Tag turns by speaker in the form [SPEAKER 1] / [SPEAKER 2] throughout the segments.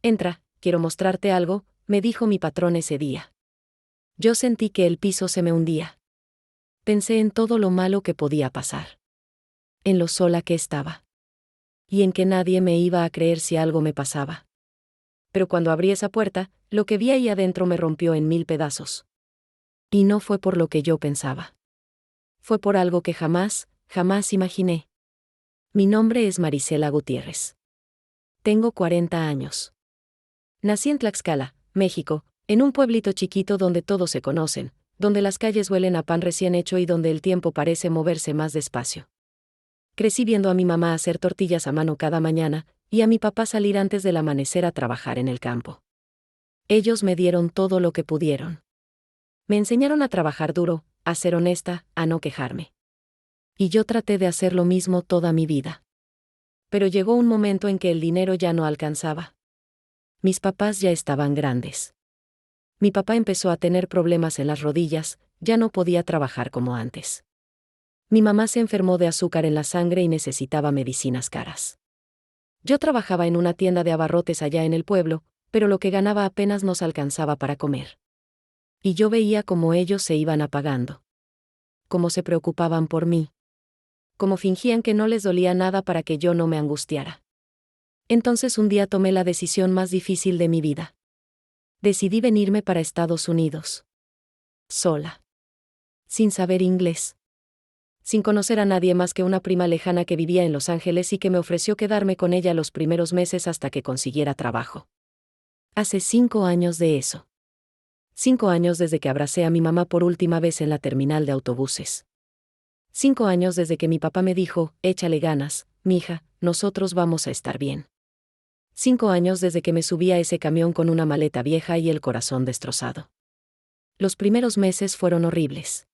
[SPEAKER 1] Entra, quiero mostrarte algo, me dijo mi patrón ese día. Yo sentí que el piso se me hundía. Pensé en todo lo malo que podía pasar. En lo sola que estaba. Y en que nadie me iba a creer si algo me pasaba. Pero cuando abrí esa puerta, lo que vi ahí adentro me rompió en 1000 pedazos. Y no fue por lo que yo pensaba. Fue por algo que jamás imaginé. Mi nombre es Marisela Gutiérrez. Tengo 40 años. Nací en Tlaxcala, México, en un pueblito chiquito donde todos se conocen, donde las calles huelen a pan recién hecho y donde el tiempo parece moverse más despacio. Crecí viendo a mi mamá hacer tortillas a mano cada mañana, y a mi papá salir antes del amanecer a trabajar en el campo. Ellos me dieron todo lo que pudieron. Me enseñaron a trabajar duro, a ser honesta, a no quejarme. Y yo traté de hacer lo mismo toda mi vida. Pero llegó un momento en que el dinero ya no alcanzaba. Mis papás ya estaban grandes. Mi papá empezó a tener problemas en las rodillas, ya no podía trabajar como antes. Mi mamá se enfermó de azúcar en la sangre y necesitaba medicinas caras. Yo trabajaba en una tienda de abarrotes allá en el pueblo, pero lo que ganaba apenas nos alcanzaba para comer. Y yo veía cómo ellos se iban apagando. Cómo se preocupaban por mí. Cómo fingían que no les dolía nada para que yo no me angustiara. Entonces un día tomé la decisión más difícil de mi vida. Decidí venirme para Estados Unidos. Sola. Sin saber inglés. Sin conocer a nadie más que una prima lejana que vivía en Los Ángeles y que me ofreció quedarme con ella los primeros meses hasta que consiguiera trabajo. Hace 5 años de eso. 5 años desde que abracé a mi mamá por última vez en la terminal de autobuses. 5 años desde que mi papá me dijo, échale ganas, mija, nosotros vamos a estar bien. 5 años desde que me subí a ese camión con una maleta vieja y el corazón destrozado. Los primeros meses fueron horribles.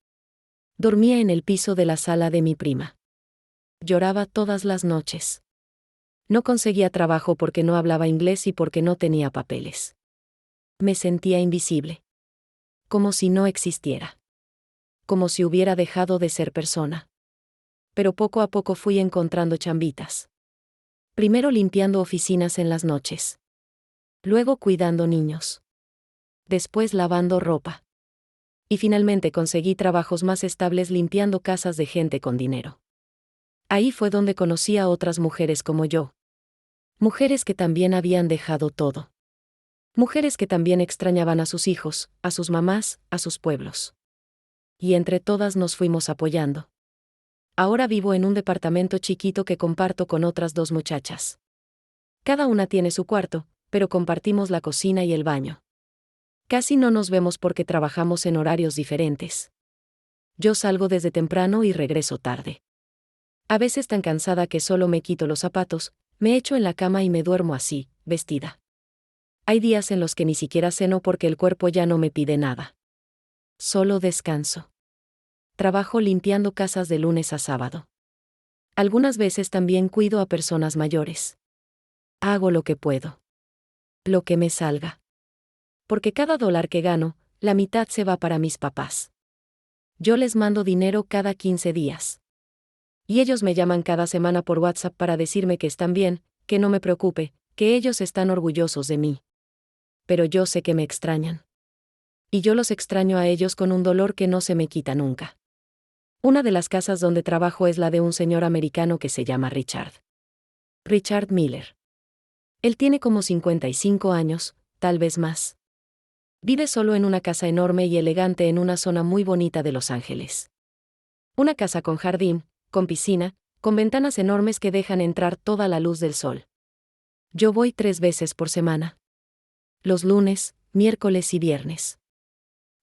[SPEAKER 1] Dormía en el piso de la sala de mi prima. Lloraba todas las noches. No conseguía trabajo porque no hablaba inglés y porque no tenía papeles. Me sentía invisible. Como si no existiera. Como si hubiera dejado de ser persona. Pero poco a poco fui encontrando chambitas. Primero limpiando oficinas en las noches. Luego cuidando niños. Después lavando ropa. Y finalmente conseguí trabajos más estables limpiando casas de gente con dinero. Ahí fue donde conocí a otras mujeres como yo. Mujeres que también habían dejado todo. Mujeres que también extrañaban a sus hijos, a sus mamás, a sus pueblos. Y entre todas nos fuimos apoyando. Ahora vivo en un departamento chiquito que comparto con otras 2 muchachas. Cada una tiene su cuarto, pero compartimos la cocina y el baño. Casi no nos vemos porque trabajamos en horarios diferentes. Yo salgo desde temprano y regreso tarde. A veces tan cansada que solo me quito los zapatos, me echo en la cama y me duermo así, vestida. Hay días en los que ni siquiera ceno porque el cuerpo ya no me pide nada. Solo descanso. Trabajo limpiando casas de lunes a sábado. Algunas veces también cuido a personas mayores. Hago lo que puedo. Lo que me salga. Porque cada dólar que gano, la mitad se va para mis papás. Yo les mando dinero cada 15 días. Y ellos me llaman cada semana por WhatsApp para decirme que están bien, que no me preocupe, que ellos están orgullosos de mí. Pero yo sé que me extrañan. Y yo los extraño a ellos con un dolor que no se me quita nunca. Una de las casas donde trabajo es la de un señor americano que se llama Richard. Richard Miller. Él tiene como 55 años, tal vez más. Vive solo en una casa enorme y elegante en una zona muy bonita de Los Ángeles. Una casa con jardín, con piscina, con ventanas enormes que dejan entrar toda la luz del sol. Yo voy 3 veces por semana. Los lunes, miércoles y viernes.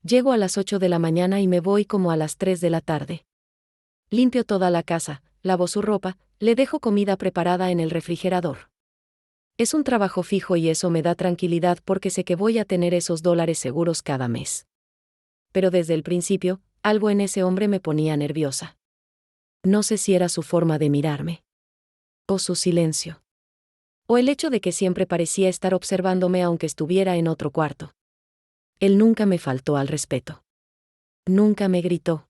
[SPEAKER 1] Llego a las 8 de la mañana y me voy como a las 3 de la tarde. Limpio toda la casa, lavo su ropa, le dejo comida preparada en el refrigerador. Es un trabajo fijo y eso me da tranquilidad porque sé que voy a tener esos dólares seguros cada mes. Pero desde el principio, algo en ese hombre me ponía nerviosa. No sé si era su forma de mirarme. O su silencio. O el hecho de que siempre parecía estar observándome aunque estuviera en otro cuarto. Él nunca me faltó al respeto. Nunca me gritó.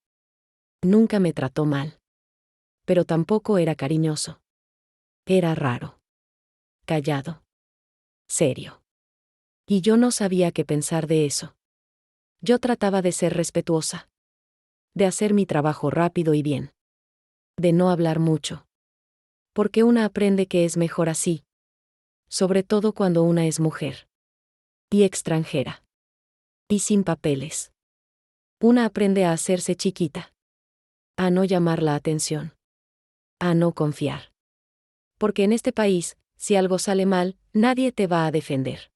[SPEAKER 1] Nunca me trató mal. Pero tampoco era cariñoso. Era raro. Callado. Serio. Y yo no sabía qué pensar de eso. Yo trataba de ser respetuosa. De hacer mi trabajo rápido y bien. De no hablar mucho. Porque una aprende que es mejor así. Sobre todo cuando una es mujer. Y extranjera. Y sin papeles. Una aprende a hacerse chiquita. A no llamar la atención. A no confiar. Porque en este país, si algo sale mal, nadie te va a defender.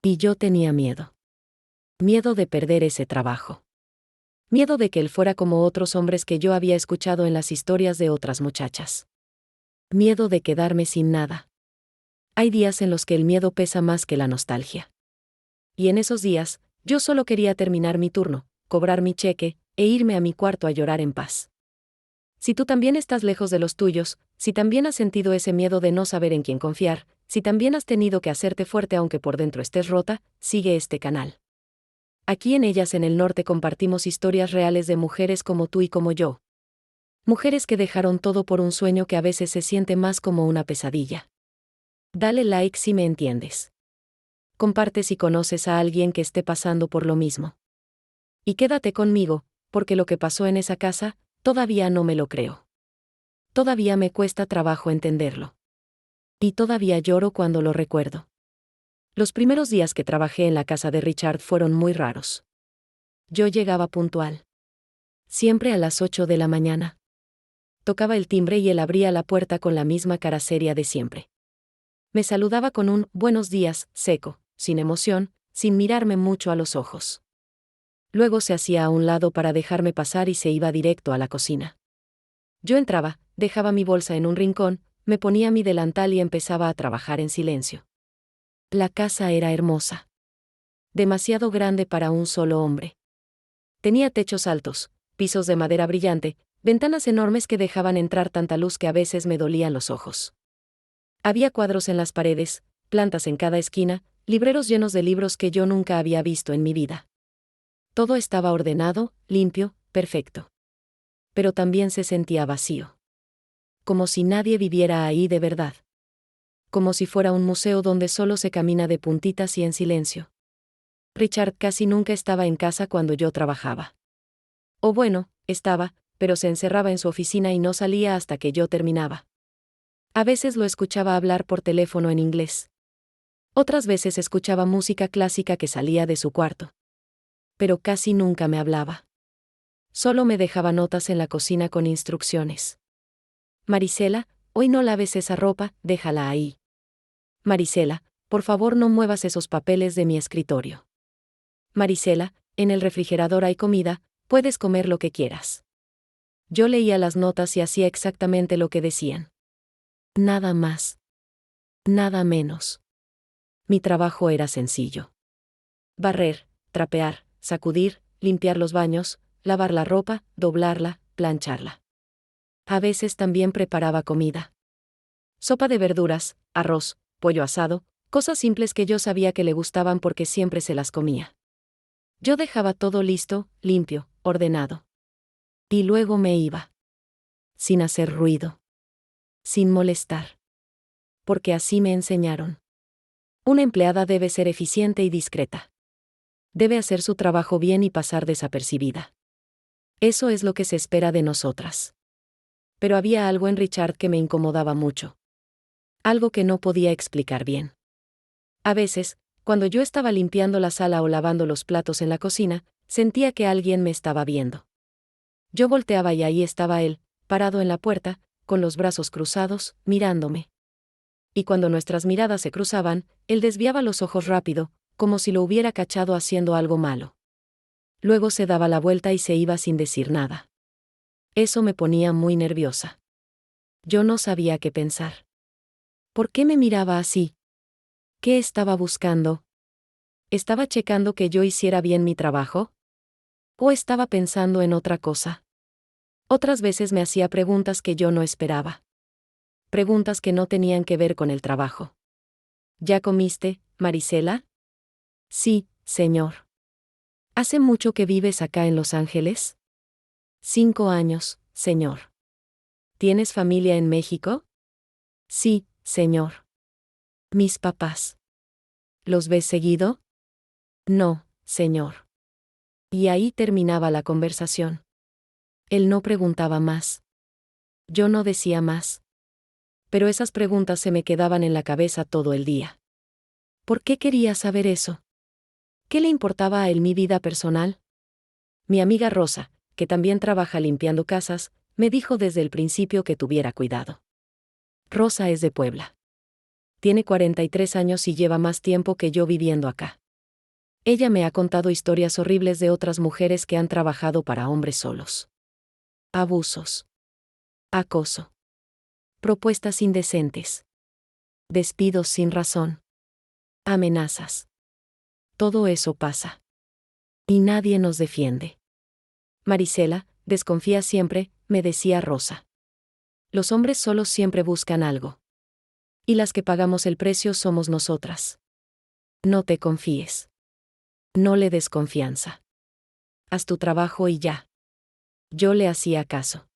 [SPEAKER 1] Y yo tenía miedo. Miedo de perder ese trabajo. Miedo de que él fuera como otros hombres que yo había escuchado en las historias de otras muchachas. Miedo de quedarme sin nada. Hay días en los que el miedo pesa más que la nostalgia. Y en esos días, yo solo quería terminar mi turno, cobrar mi cheque, e irme a mi cuarto a llorar en paz. Si tú también estás lejos de los tuyos, si también has sentido ese miedo de no saber en quién confiar, si también has tenido que hacerte fuerte aunque por dentro estés rota, sigue este canal. Aquí en Ellas en el Norte compartimos historias reales de mujeres como tú y como yo. Mujeres que dejaron todo por un sueño que a veces se siente más como una pesadilla. Dale like si me entiendes. Comparte si conoces a alguien que esté pasando por lo mismo. Y quédate conmigo, porque lo que pasó en esa casa, todavía no me lo creo. Todavía me cuesta trabajo entenderlo. Y todavía lloro cuando lo recuerdo. Los primeros días que trabajé en la casa de Richard fueron muy raros. Yo llegaba puntual. Siempre a las 8 de la mañana. Tocaba el timbre y él abría la puerta con la misma cara seria de siempre. Me saludaba con un «buenos días», seco, sin emoción, sin mirarme mucho a los ojos. Luego se hacía a un lado para dejarme pasar y se iba directo a la cocina. Yo entraba, dejaba mi bolsa en un rincón, me ponía mi delantal y empezaba a trabajar en silencio. La casa era hermosa. Demasiado grande para un solo hombre. Tenía techos altos, pisos de madera brillante, ventanas enormes que dejaban entrar tanta luz que a veces me dolían los ojos. Había cuadros en las paredes, plantas en cada esquina, libreros llenos de libros que yo nunca había visto en mi vida. Todo estaba ordenado, limpio, perfecto. Pero también se sentía vacío. Como si nadie viviera ahí de verdad. Como si fuera un museo donde solo se camina de puntitas y en silencio. Richard casi nunca estaba en casa cuando yo trabajaba. O bueno, estaba, pero se encerraba en su oficina y no salía hasta que yo terminaba. A veces lo escuchaba hablar por teléfono en inglés. Otras veces escuchaba música clásica que salía de su cuarto. Pero casi nunca me hablaba. Solo me dejaba notas en la cocina con instrucciones. Marisela, hoy no laves esa ropa, déjala ahí. Marisela, por favor no muevas esos papeles de mi escritorio. Marisela, en el refrigerador hay comida, puedes comer lo que quieras. Yo leía las notas y hacía exactamente lo que decían. Nada más. Nada menos. Mi trabajo era sencillo. Barrer, trapear, sacudir, limpiar los baños, lavar la ropa, doblarla, plancharla. A veces también preparaba comida. Sopa de verduras, arroz, pollo asado, cosas simples que yo sabía que le gustaban porque siempre se las comía. Yo dejaba todo listo, limpio, ordenado. Y luego me iba. Sin hacer ruido. Sin molestar. Porque así me enseñaron. Una empleada debe ser eficiente y discreta. Debe hacer su trabajo bien y pasar desapercibida. Eso es lo que se espera de nosotras. Pero había algo en Richard que me incomodaba mucho. Algo que no podía explicar bien. A veces, cuando yo estaba limpiando la sala o lavando los platos en la cocina, sentía que alguien me estaba viendo. Yo volteaba y ahí estaba él, parado en la puerta, con los brazos cruzados, mirándome. Y cuando nuestras miradas se cruzaban, él desviaba los ojos rápido, como si lo hubiera cachado haciendo algo malo. Luego se daba la vuelta y se iba sin decir nada. Eso me ponía muy nerviosa. Yo no sabía qué pensar. ¿Por qué me miraba así? ¿Qué estaba buscando? ¿Estaba checando que yo hiciera bien mi trabajo? ¿O estaba pensando en otra cosa? Otras veces me hacía preguntas que yo no esperaba. Preguntas que no tenían que ver con el trabajo. ¿Ya comiste, Marisela? Sí, señor. ¿Hace mucho que vives acá en Los Ángeles? 5 años, señor. ¿Tienes familia en México? Sí, señor. Mis papás. ¿Los ves seguido? No, señor. Y ahí terminaba la conversación. Él no preguntaba más. Yo no decía más. Pero esas preguntas se me quedaban en la cabeza todo el día. ¿Por qué quería saber eso? ¿Qué le importaba a él mi vida personal? Mi amiga Rosa, que también trabaja limpiando casas, me dijo desde el principio que tuviera cuidado. Rosa es de Puebla. Tiene 43 años y lleva más tiempo que yo viviendo acá. Ella me ha contado historias horribles de otras mujeres que han trabajado para hombres solos. Abusos. Acoso. Propuestas indecentes. Despidos sin razón. Amenazas. Todo eso pasa. Y nadie nos defiende. Marisela, desconfía siempre, me decía Rosa. Los hombres solos siempre buscan algo. Y las que pagamos el precio somos nosotras. No te confíes. No le des confianza. Haz tu trabajo y ya. Yo le hacía caso.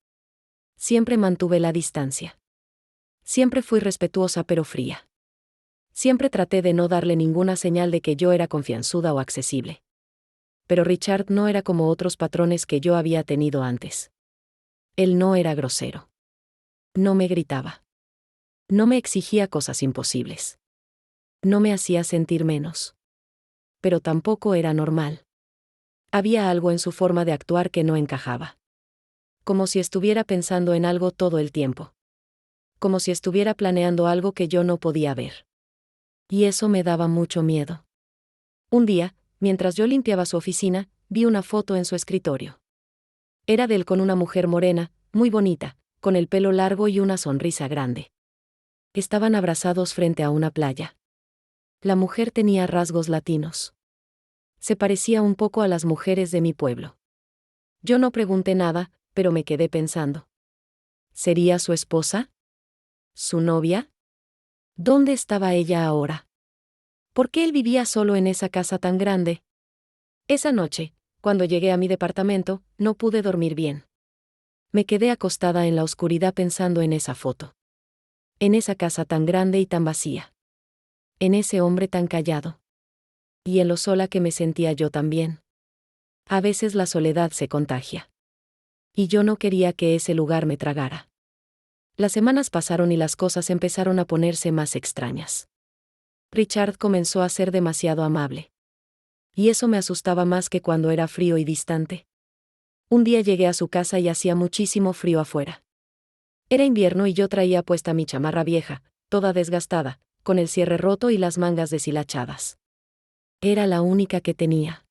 [SPEAKER 1] Siempre mantuve la distancia. Siempre fui respetuosa pero fría. Siempre traté de no darle ninguna señal de que yo era confianzuda o accesible. Pero Richard no era como otros patrones que yo había tenido antes. Él no era grosero. No me gritaba. No me exigía cosas imposibles. No me hacía sentir menos. Pero tampoco era normal. Había algo en su forma de actuar que no encajaba. Como si estuviera pensando en algo todo el tiempo. Como si estuviera planeando algo que yo no podía ver. Y eso me daba mucho miedo. Un día, mientras yo limpiaba su oficina, vi una foto en su escritorio. Era de él con una mujer morena, muy bonita, con el pelo largo y una sonrisa grande. Estaban abrazados frente a una playa. La mujer tenía rasgos latinos. Se parecía un poco a las mujeres de mi pueblo. Yo no pregunté nada, pero me quedé pensando. ¿Sería su esposa? ¿Su novia? ¿Dónde estaba ella ahora? ¿Por qué él vivía solo en esa casa tan grande? Esa noche, cuando llegué a mi departamento, no pude dormir bien. Me quedé acostada en la oscuridad pensando en esa foto. En esa casa tan grande y tan vacía. En ese hombre tan callado. Y en lo sola que me sentía yo también. A veces la soledad se contagia. Y yo no quería que ese lugar me tragara. Las semanas pasaron y las cosas empezaron a ponerse más extrañas. Richard comenzó a ser demasiado amable. Y eso me asustaba más que cuando era frío y distante. Un día llegué a su casa y hacía muchísimo frío afuera. Era invierno y yo traía puesta mi chamarra vieja, toda desgastada, con el cierre roto y las mangas deshilachadas. Era la única que tenía.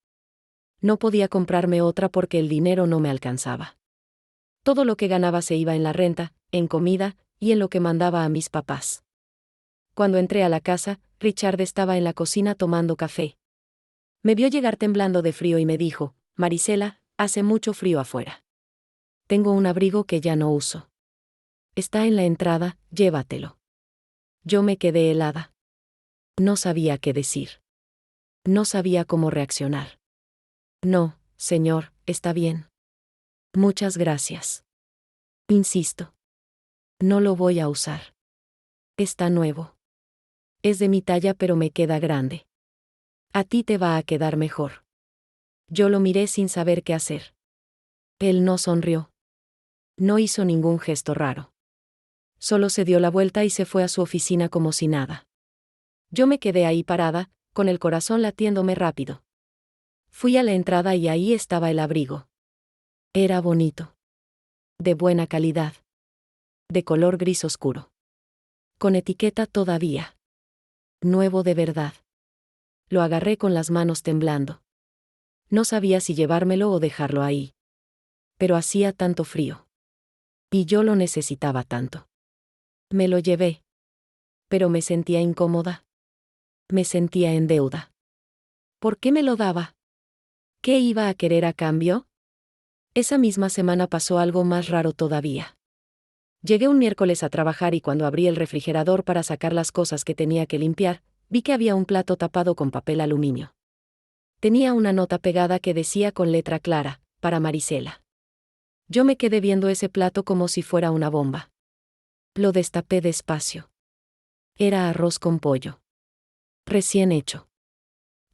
[SPEAKER 1] No podía comprarme otra porque el dinero no me alcanzaba. Todo lo que ganaba se iba en la renta, en comida, y en lo que mandaba a mis papás. Cuando entré a la casa, Richard estaba en la cocina tomando café. Me vio llegar temblando de frío y me dijo, Marisela, hace mucho frío afuera. Tengo un abrigo que ya no uso. Está en la entrada, llévatelo. Yo me quedé helada. No sabía qué decir. No sabía cómo reaccionar. No, señor, está bien. Muchas gracias. Insisto. No lo voy a usar. Está nuevo. Es de mi talla pero me queda grande. A ti te va a quedar mejor. Yo lo miré sin saber qué hacer. Él no sonrió. No hizo ningún gesto raro. Solo se dio la vuelta y se fue a su oficina como si nada. Yo me quedé ahí parada, con el corazón latiéndome rápido. Fui a la entrada y ahí estaba el abrigo. Era bonito. De buena calidad. De color gris oscuro. Con etiqueta todavía. Nuevo de verdad. Lo agarré con las manos temblando. No sabía si llevármelo o dejarlo ahí. Pero hacía tanto frío. Y yo lo necesitaba tanto. Me lo llevé. Pero me sentía incómoda. Me sentía en deuda. ¿Por qué me lo daba? ¿Qué iba a querer a cambio? Esa misma semana pasó algo más raro todavía. Llegué un miércoles a trabajar y cuando abrí el refrigerador para sacar las cosas que tenía que limpiar, vi que había un plato tapado con papel aluminio. Tenía una nota pegada que decía con letra clara, para Marisela. Yo me quedé viendo ese plato como si fuera una bomba. Lo destapé despacio. Era arroz con pollo. Recién hecho.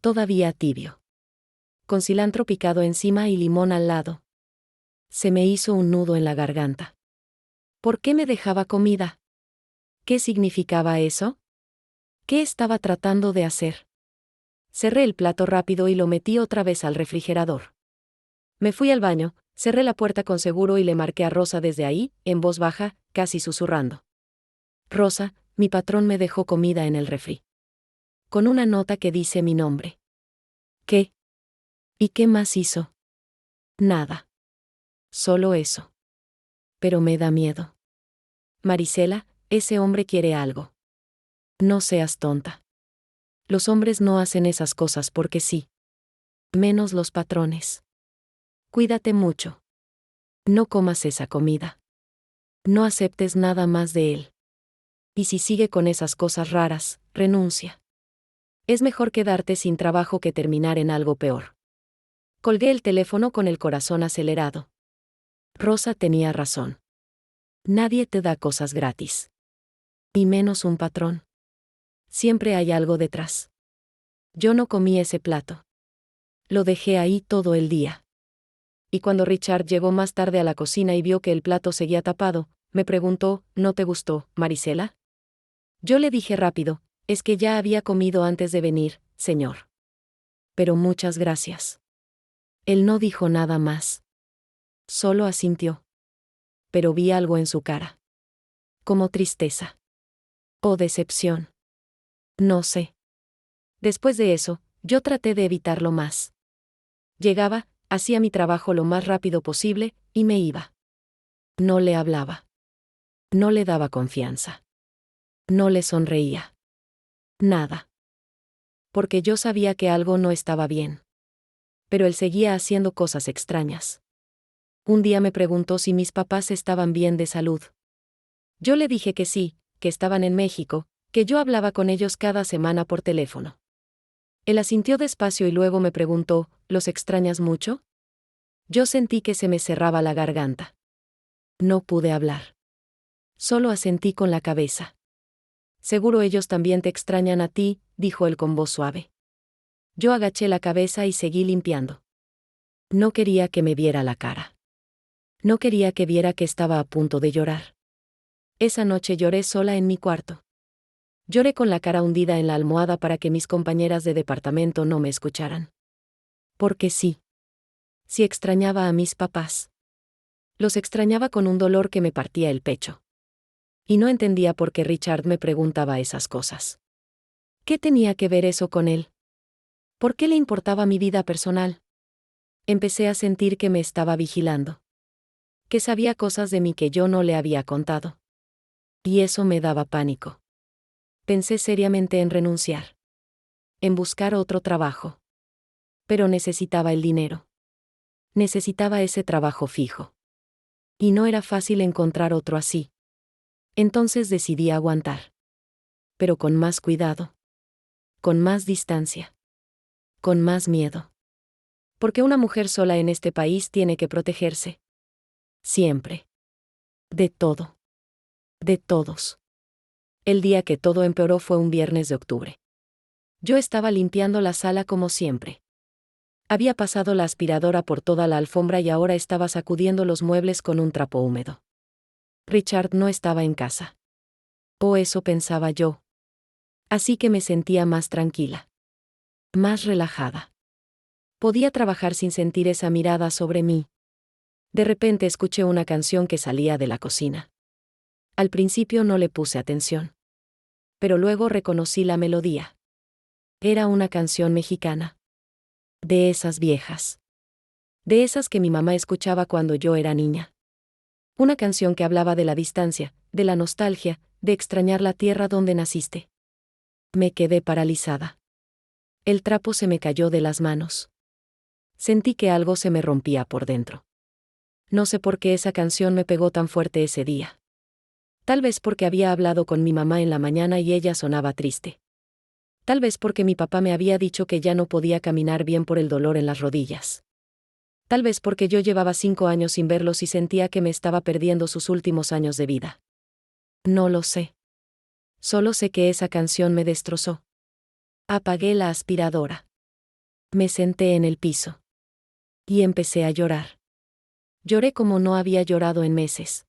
[SPEAKER 1] todavía tibio, con cilantro picado encima y limón al lado. Se me hizo un nudo en la garganta. ¿Por qué me dejaba comida? ¿Qué significaba eso? ¿Qué estaba tratando de hacer? Cerré el plato rápido y lo metí otra vez al refrigerador. Me fui al baño, cerré la puerta con seguro y le marqué a Rosa desde ahí, en voz baja, casi susurrando. Rosa, mi patrón me dejó comida en el refri. Con una nota que dice mi nombre. ¿Qué? ¿Y qué más hizo? Nada. Solo eso. Pero me da miedo. Marisela, ese hombre quiere algo. No seas tonta. Los hombres no hacen esas cosas porque sí. Menos los patrones. Cuídate mucho. No comas esa comida. No aceptes nada más de él. Y si sigue con esas cosas raras, renuncia. Es mejor quedarte sin trabajo que terminar en algo peor. Colgué el teléfono con el corazón acelerado. Rosa tenía razón. Nadie te da cosas gratis. Y menos un patrón. Siempre hay algo detrás. Yo no comí ese plato. Lo dejé ahí todo el día. Y cuando Richard llegó más tarde a la cocina y vio que el plato seguía tapado, me preguntó, ¿no te gustó, Marisela? Yo le dije rápido, es que ya había comido antes de venir, señor. Pero muchas gracias. Él no dijo nada más. Solo asintió. Pero vi algo en su cara. Como tristeza. O decepción. No sé. Después de eso, yo traté de evitarlo más. Llegaba, hacía mi trabajo lo más rápido posible, y me iba. No le hablaba. No le daba confianza. No le sonreía. Nada. Porque yo sabía que algo no estaba bien. Pero él seguía haciendo cosas extrañas. Un día me preguntó si mis papás estaban bien de salud. Yo le dije que sí, que estaban en México, que yo hablaba con ellos cada semana por teléfono. Él asintió despacio y luego me preguntó, ¿los extrañas mucho? Yo sentí que se me cerraba la garganta. No pude hablar. Solo asentí con la cabeza. Seguro ellos también te extrañan a ti, dijo él con voz suave. Yo agaché la cabeza y seguí limpiando. No quería que me viera la cara. No quería que viera que estaba a punto de llorar. Esa noche lloré sola en mi cuarto. Lloré con la cara hundida en la almohada para que mis compañeras de departamento no me escucharan. Porque sí. Sí extrañaba a mis papás. Los extrañaba con un dolor que me partía el pecho. Y no entendía por qué Richard me preguntaba esas cosas. ¿Qué tenía que ver eso con él? ¿Por qué le importaba mi vida personal? Empecé a sentir que me estaba vigilando. Que sabía cosas de mí que yo no le había contado. Y eso me daba pánico. Pensé seriamente en renunciar. En buscar otro trabajo. Pero necesitaba el dinero. Necesitaba ese trabajo fijo. Y no era fácil encontrar otro así. Entonces decidí aguantar. Pero con más cuidado. Con más distancia. Con más miedo. Porque una mujer sola en este país tiene que protegerse. Siempre. De todo. De todos. El día que todo empeoró fue un viernes de octubre. Yo estaba limpiando la sala como siempre. Había pasado la aspiradora por toda la alfombra y ahora estaba sacudiendo los muebles con un trapo húmedo. Richard no estaba en casa. O eso pensaba yo. Así que me sentía más tranquila. Más relajada. Podía trabajar sin sentir esa mirada sobre mí. De repente escuché una canción que salía de la cocina. Al principio no le puse atención. Pero luego reconocí la melodía. Era una canción mexicana. De esas viejas. De esas que mi mamá escuchaba cuando yo era niña. Una canción que hablaba de la distancia, de la nostalgia, de extrañar la tierra donde naciste. Me quedé paralizada. El trapo se me cayó de las manos. Sentí que algo se me rompía por dentro. No sé por qué esa canción me pegó tan fuerte ese día. Tal vez porque había hablado con mi mamá en la mañana y ella sonaba triste. Tal vez porque mi papá me había dicho que ya no podía caminar bien por el dolor en las rodillas. Tal vez porque yo llevaba 5 años sin verlos y sentía que me estaba perdiendo sus últimos años de vida. No lo sé. Solo sé que esa canción me destrozó. Apagué la aspiradora. Me senté en el piso. Y empecé a llorar. Lloré como no había llorado en meses.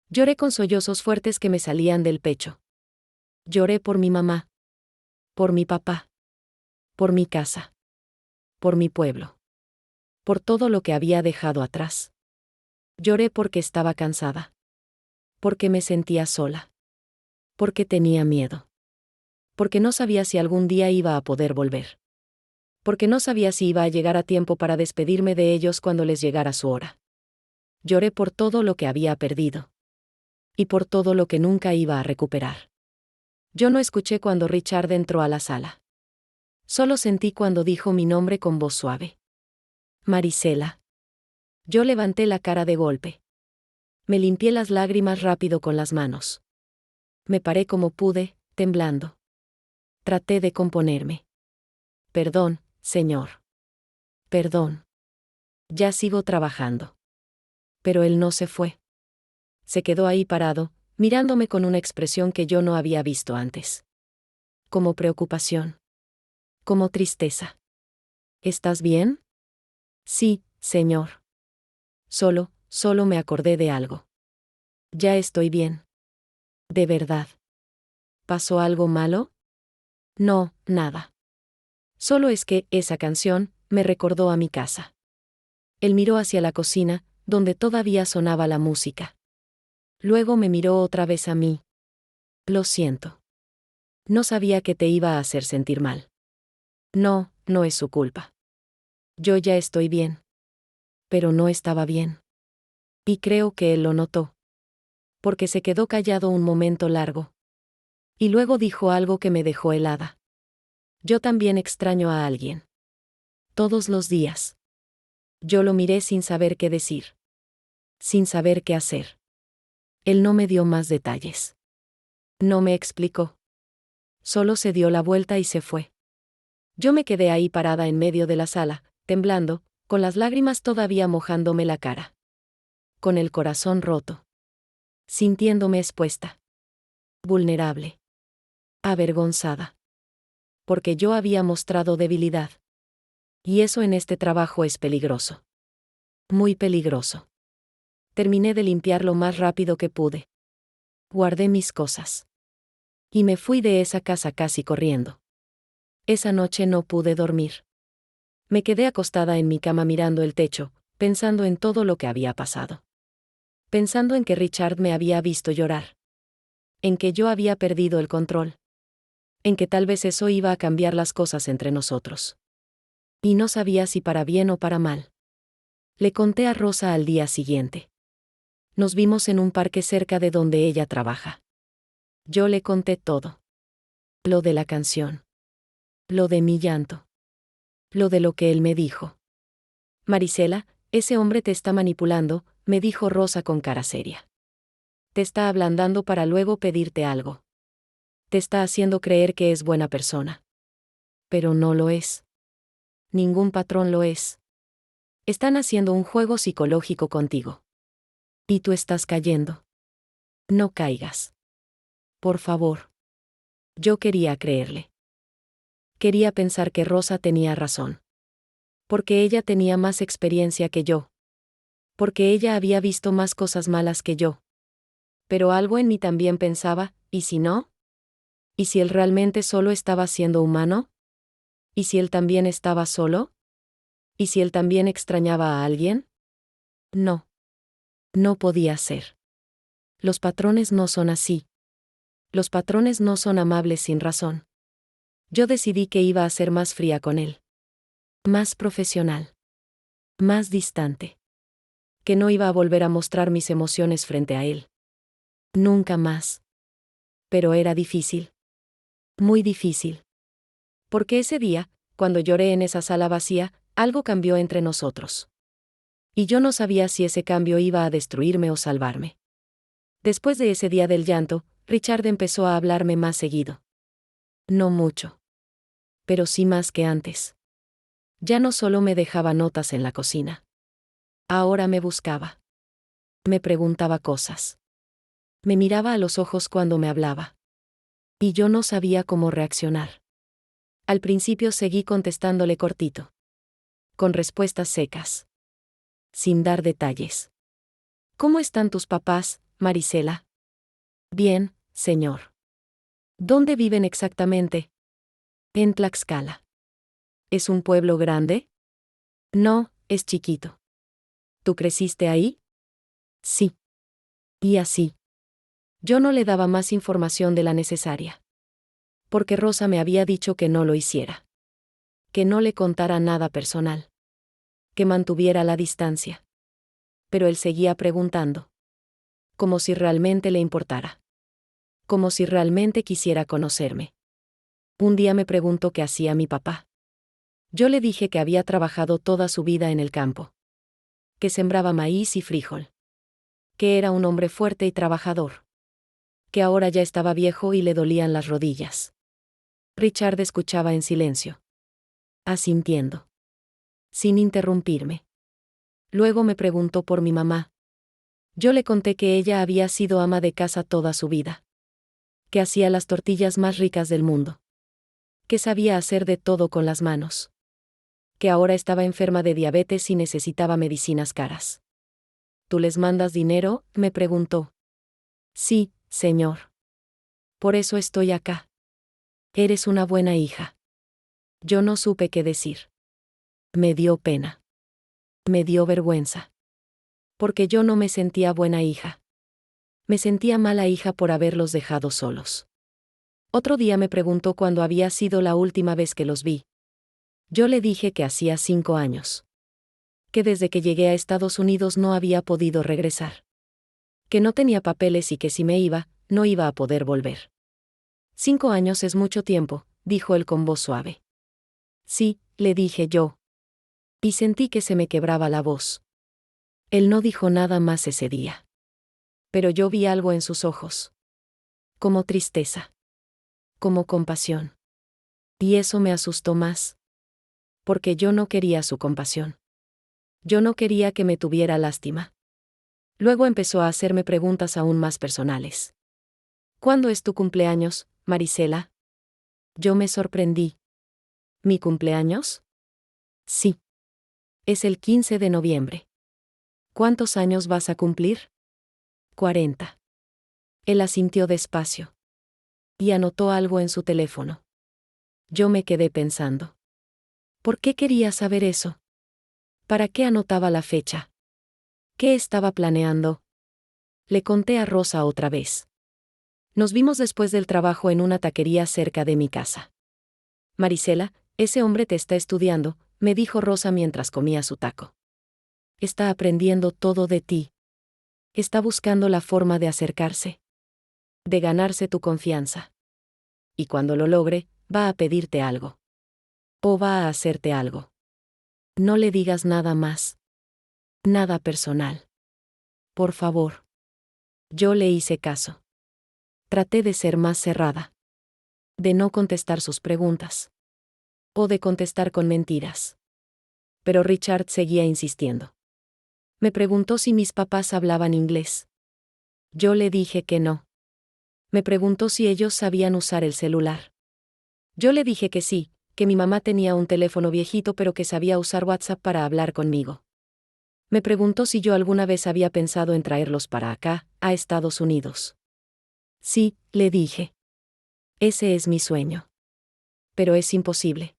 [SPEAKER 1] Lloré con sollozos fuertes que me salían del pecho. Lloré por mi mamá. Por mi papá. Por mi casa. Por mi pueblo. Por todo lo que había dejado atrás. Lloré porque estaba cansada. Porque me sentía sola. Porque tenía miedo. Porque no sabía si algún día iba a poder volver. Porque no sabía si iba a llegar a tiempo para despedirme de ellos cuando les llegara su hora. Lloré por todo lo que había perdido. Y por todo lo que nunca iba a recuperar. Yo no escuché cuando Richard entró a la sala. Solo sentí cuando dijo mi nombre con voz suave. Marisela. Yo levanté la cara de golpe. Me limpié las lágrimas rápido con las manos. Me paré como pude, temblando. Traté de componerme. Perdón, señor. Perdón. Ya sigo trabajando. Pero él no se fue. Se quedó ahí parado, mirándome con una expresión que yo no había visto antes. Como preocupación. Como tristeza. ¿Estás bien? Sí, señor. Solo me acordé de algo. Ya estoy bien. ¿De verdad? ¿Pasó algo malo? No, nada. Solo es que esa canción me recordó a mi casa. Él miró hacia la cocina, donde todavía sonaba la música. Luego me miró otra vez a mí. Lo siento. No sabía que te iba a hacer sentir mal. No, no es su culpa. Yo ya estoy bien. Pero no estaba bien. Y creo que él lo notó. Porque se quedó callado un momento largo. Y luego dijo algo que me dejó helada. Yo también extraño a alguien. Todos los días. Yo lo miré sin saber qué decir. Sin saber qué hacer. Él no me dio más detalles. No me explicó. Solo se dio la vuelta y se fue. Yo me quedé ahí parada en medio de la sala, temblando, con las lágrimas todavía mojándome la cara. Con el corazón roto. Sintiéndome expuesta. Vulnerable. Avergonzada. Porque yo había mostrado debilidad. Y eso en este trabajo es peligroso. Muy peligroso. Terminé de limpiar lo más rápido que pude. Guardé mis cosas. Y me fui de esa casa casi corriendo. Esa noche no pude dormir. Me quedé acostada en mi cama mirando el techo, pensando en todo lo que había pasado. Pensando en que Richard me había visto llorar. En que yo había perdido el control. En que tal vez eso iba a cambiar las cosas entre nosotros. Y no sabía si para bien o para mal. Le conté a Rosa al día siguiente. Nos vimos en un parque cerca de donde ella trabaja. Yo le conté todo. Lo de la canción. Lo de mi llanto. Lo de lo que él me dijo. Marisela, ese hombre te está manipulando, me dijo Rosa con cara seria. Te está ablandando para luego pedirte algo. Te está haciendo creer que es buena persona. Pero no lo es. Ningún patrón lo es. Están haciendo un juego psicológico contigo. Y tú estás cayendo. No caigas. Por favor. Yo quería creerle. Quería pensar que Rosa tenía razón. Porque ella tenía más experiencia que yo. Porque ella había visto más cosas malas que yo. Pero algo en mí también pensaba, ¿y si no? ¿Y si él realmente solo estaba siendo humano? ¿Y si él también estaba solo? ¿Y si él también extrañaba a alguien? No. No podía ser. Los patrones no son así. Los patrones no son amables sin razón. Yo decidí que iba a ser más fría con él. Más profesional. Más distante. Que no iba a volver a mostrar mis emociones frente a él. Nunca más. Pero era difícil. Muy difícil. Porque ese día, cuando lloré en esa sala vacía, algo cambió entre nosotros. Y yo no sabía si ese cambio iba a destruirme o salvarme. Después de ese día del llanto, Richard empezó a hablarme más seguido. No mucho. Pero sí más que antes. Ya no solo me dejaba notas en la cocina. Ahora me buscaba. Me preguntaba cosas. Me miraba a los ojos cuando me hablaba. Y yo no sabía cómo reaccionar. Al principio seguí contestándole cortito. Con respuestas secas. Sin dar detalles. ¿Cómo están tus papás, Marisela? Bien, señor. ¿Dónde viven exactamente? En Tlaxcala. ¿Es un pueblo grande? No, es chiquito. ¿Tú creciste ahí? Sí. Y así. Yo no le daba más información de la necesaria. Porque Rosa me había dicho que no lo hiciera. Que no le contara nada personal. Que mantuviera la distancia. Pero él seguía preguntando. Como si realmente le importara. Como si realmente quisiera conocerme. Un día me preguntó qué hacía mi papá. Yo le dije que había trabajado toda su vida en el campo. Que sembraba maíz y frijol. Que era un hombre fuerte y trabajador. Que ahora ya estaba viejo y le dolían las rodillas. Richard escuchaba en silencio. Asintiendo. Sin interrumpirme. Luego me preguntó por mi mamá. Yo le conté que ella había sido ama de casa toda su vida. Que hacía las tortillas más ricas del mundo. Que sabía hacer de todo con las manos. Que ahora estaba enferma de diabetes y necesitaba medicinas caras. ¿Tú les mandas dinero?, me preguntó. Sí, señor. Por eso estoy acá. Eres una buena hija. Yo no supe qué decir. Me dio pena. Me dio vergüenza. Porque yo no me sentía buena hija. Me sentía mala hija por haberlos dejado solos. Otro día me preguntó cuándo había sido la última vez que los vi. Yo le dije que hacía 5 años. Que desde que llegué a Estados Unidos no había podido regresar. Que no tenía papeles y que si me iba, no iba a poder volver. 5 años es mucho tiempo, dijo él con voz suave. Sí, le dije yo. Y sentí que se me quebraba la voz. Él no dijo nada más ese día. Pero yo vi algo en sus ojos. Como tristeza. Como compasión. Y eso me asustó más. Porque yo no quería su compasión. Yo no quería que me tuviera lástima. Luego empezó a hacerme preguntas aún más personales. ¿Cuándo es tu cumpleaños, Marisela? Yo me sorprendí. ¿Mi cumpleaños? Sí. Es el 15 de noviembre. ¿Cuántos años vas a cumplir? 40. Él asintió despacio. Y anotó algo en su teléfono. Yo me quedé pensando. ¿Por qué quería saber eso? ¿Para qué anotaba la fecha? ¿Qué estaba planeando? Le conté a Rosa otra vez. Nos vimos después del trabajo en una taquería cerca de mi casa. Marisela, ese hombre te está estudiando, me dijo Rosa mientras comía su taco. Está aprendiendo todo de ti. Está buscando la forma de acercarse. De ganarse tu confianza. Y cuando lo logre, va a pedirte algo. O va a hacerte algo. No le digas nada más. Nada personal. Por favor. Yo le hice caso. Traté de ser más cerrada. De no contestar sus preguntas. O de contestar con mentiras. Pero Richard seguía insistiendo. Me preguntó si mis papás hablaban inglés. Yo le dije que no. Me preguntó si ellos sabían usar el celular. Yo le dije que sí, que mi mamá tenía un teléfono viejito pero que sabía usar WhatsApp para hablar conmigo. Me preguntó si yo alguna vez había pensado en traerlos para acá, a Estados Unidos. Sí, le dije. Ese es mi sueño. Pero es imposible.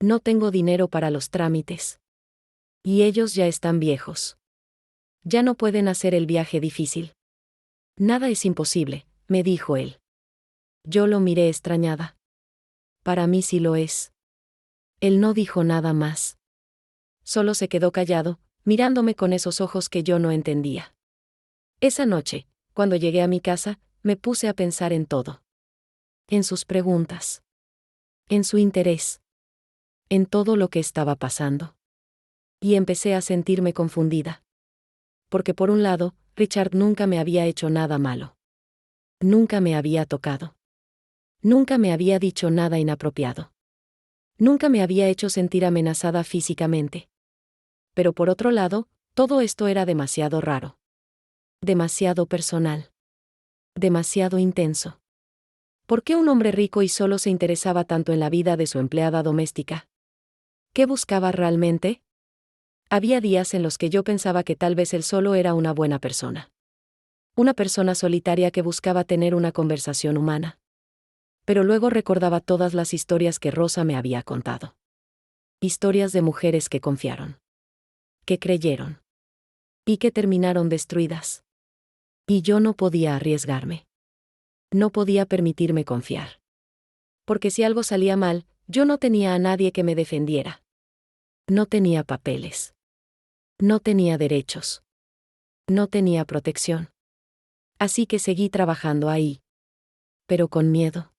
[SPEAKER 1] No tengo dinero para los trámites. Y ellos ya están viejos. Ya no pueden hacer el viaje difícil. Nada es imposible, me dijo él. Yo lo miré extrañada. Para mí sí lo es. Él no dijo nada más. Solo se quedó callado, mirándome con esos ojos que yo no entendía. Esa noche, cuando llegué a mi casa, me puse a pensar en todo. En sus preguntas. En su interés. En todo lo que estaba pasando. Y empecé a sentirme confundida. Porque por un lado, Richard nunca me había hecho nada malo. Nunca me había tocado. Nunca me había dicho nada inapropiado. Nunca me había hecho sentir amenazada físicamente. Pero por otro lado, todo esto era demasiado raro. Demasiado personal. Demasiado intenso. ¿Por qué un hombre rico y solo se interesaba tanto en la vida de su empleada doméstica? ¿Qué buscaba realmente? Había días en los que yo pensaba que tal vez él solo era una buena persona. Una persona solitaria que buscaba tener una conversación humana. Pero luego recordaba todas las historias que Rosa me había contado. Historias de mujeres que confiaron. Que creyeron. Y que terminaron destruidas. Y yo no podía arriesgarme. No podía permitirme confiar. Porque si algo salía mal, yo no tenía a nadie que me defendiera. No tenía papeles. No tenía derechos. No tenía protección. Así que seguí trabajando ahí. Pero con miedo.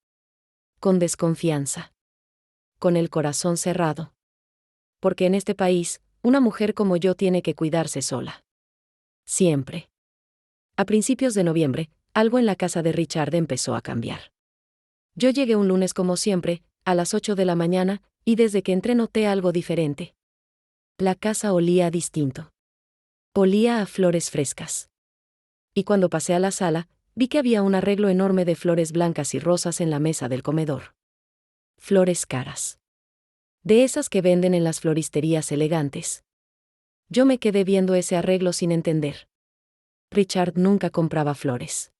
[SPEAKER 1] Con desconfianza. Con el corazón cerrado. Porque en este país, una mujer como yo tiene que cuidarse sola. Siempre. A principios de noviembre, algo en la casa de Richard empezó a cambiar. Yo llegué un lunes como siempre, a las 8 de la mañana, y desde que entré noté algo diferente. La casa olía distinto. Olía a flores frescas. Y cuando pasé a la sala, vi que había un arreglo enorme de flores blancas y rosas en la mesa del comedor. Flores caras. De esas que venden en las floristerías elegantes. Yo me quedé viendo ese arreglo sin entender. Richard nunca compraba flores.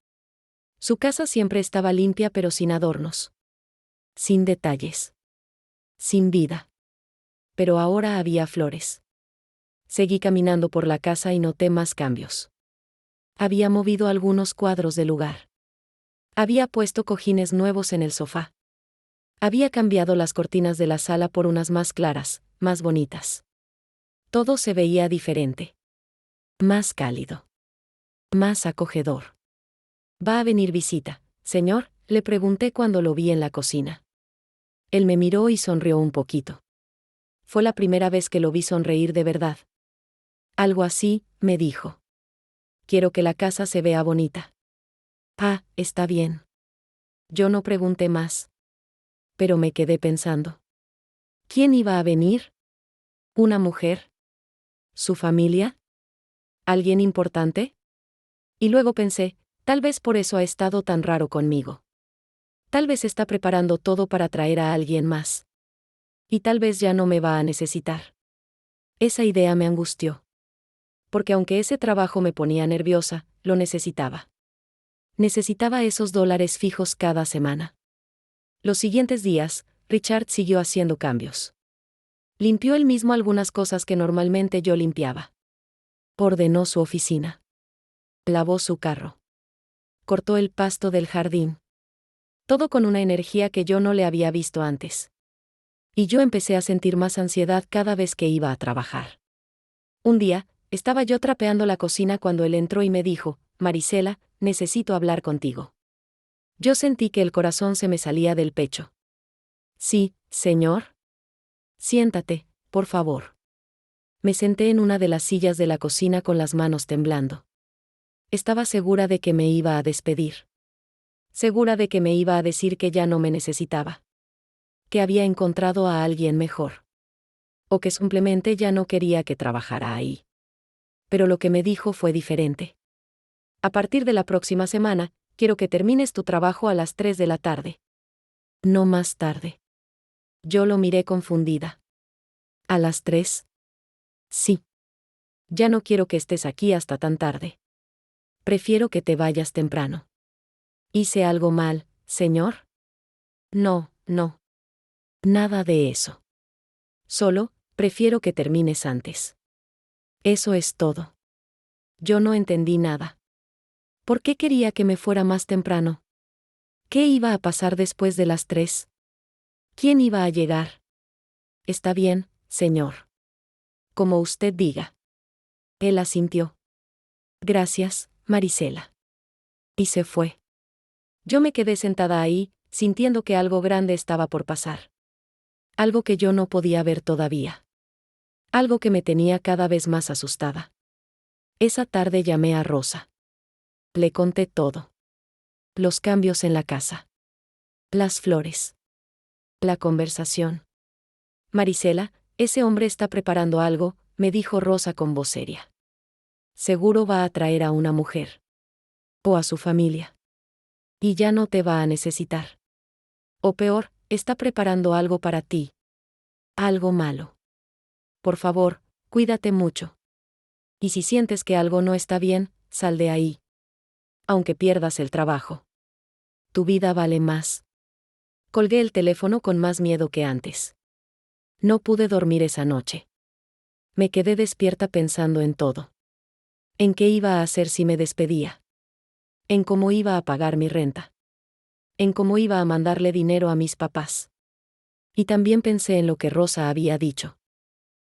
[SPEAKER 1] Su casa siempre estaba limpia pero sin adornos. Sin detalles. Sin vida. Pero ahora había flores. Seguí caminando por la casa y noté más cambios. Había movido algunos cuadros de lugar. Había puesto cojines nuevos en el sofá. Había cambiado las cortinas de la sala por unas más claras, más bonitas. Todo se veía diferente. Más cálido. Más acogedor. ¿Va a venir visita, señor?, le pregunté cuando lo vi en la cocina. Él me miró y sonrió un poquito. Fue la primera vez que lo vi sonreír de verdad. Algo así, me dijo. Quiero que la casa se vea bonita. Ah, está bien. Yo no pregunté más. Pero me quedé pensando. ¿Quién iba a venir? ¿Una mujer? ¿Su familia? ¿Alguien importante? Y luego pensé, tal vez por eso ha estado tan raro conmigo. Tal vez está preparando todo para traer a alguien más. Y tal vez ya no me va a necesitar. Esa idea me angustió. Porque aunque ese trabajo me ponía nerviosa, lo necesitaba. Necesitaba esos dólares fijos cada semana. Los siguientes días, Richard siguió haciendo cambios. Limpió él mismo algunas cosas que normalmente yo limpiaba. Ordenó su oficina. Lavó su carro. Cortó el pasto del jardín. Todo con una energía que yo no le había visto antes. Y yo empecé a sentir más ansiedad cada vez que iba a trabajar. Un día, estaba yo trapeando la cocina cuando él entró y me dijo, Marisela, necesito hablar contigo. Yo sentí que el corazón se me salía del pecho. Sí, señor. Siéntate, por favor. Me senté en una de las sillas de la cocina con las manos temblando. Estaba segura de que me iba a despedir. Segura de que me iba a decir que ya no me necesitaba. Que había encontrado a alguien mejor. O que simplemente ya no quería que trabajara ahí. Pero lo que me dijo fue diferente. A partir de la próxima semana, quiero que termines tu trabajo a las 3 de la tarde. No más tarde. Yo lo miré confundida. ¿A las 3? Sí. Ya no quiero que estés aquí hasta tan tarde. Prefiero que te vayas temprano. ¿Hice algo mal, señor? No, no. Nada de eso. Solo, prefiero que termines antes. Eso es todo. Yo no entendí nada. ¿Por qué quería que me fuera más temprano? ¿Qué iba a pasar después de las 3? ¿Quién iba a llegar? Está bien, señor. Como usted diga. Él asintió. Gracias, Marisela. Y se fue. Yo me quedé sentada ahí, sintiendo que algo grande estaba por pasar. Algo que yo no podía ver todavía. Algo que me tenía cada vez más asustada. Esa tarde llamé a Rosa. Le conté todo. Los cambios en la casa. Las flores. La conversación. Marisela, ese hombre está preparando algo, me dijo Rosa con voz seria. Seguro va a traer a una mujer. O a su familia. Y ya no te va a necesitar. O peor, está preparando algo para ti. Algo malo. Por favor, cuídate mucho. Y si sientes que algo no está bien, sal de ahí. Aunque pierdas el trabajo. Tu vida vale más. Colgué el teléfono con más miedo que antes. No pude dormir esa noche. Me quedé despierta pensando en todo. En qué iba a hacer si me despedía. En cómo iba a pagar mi renta. En cómo iba a mandarle dinero a mis papás. Y también pensé en lo que Rosa había dicho.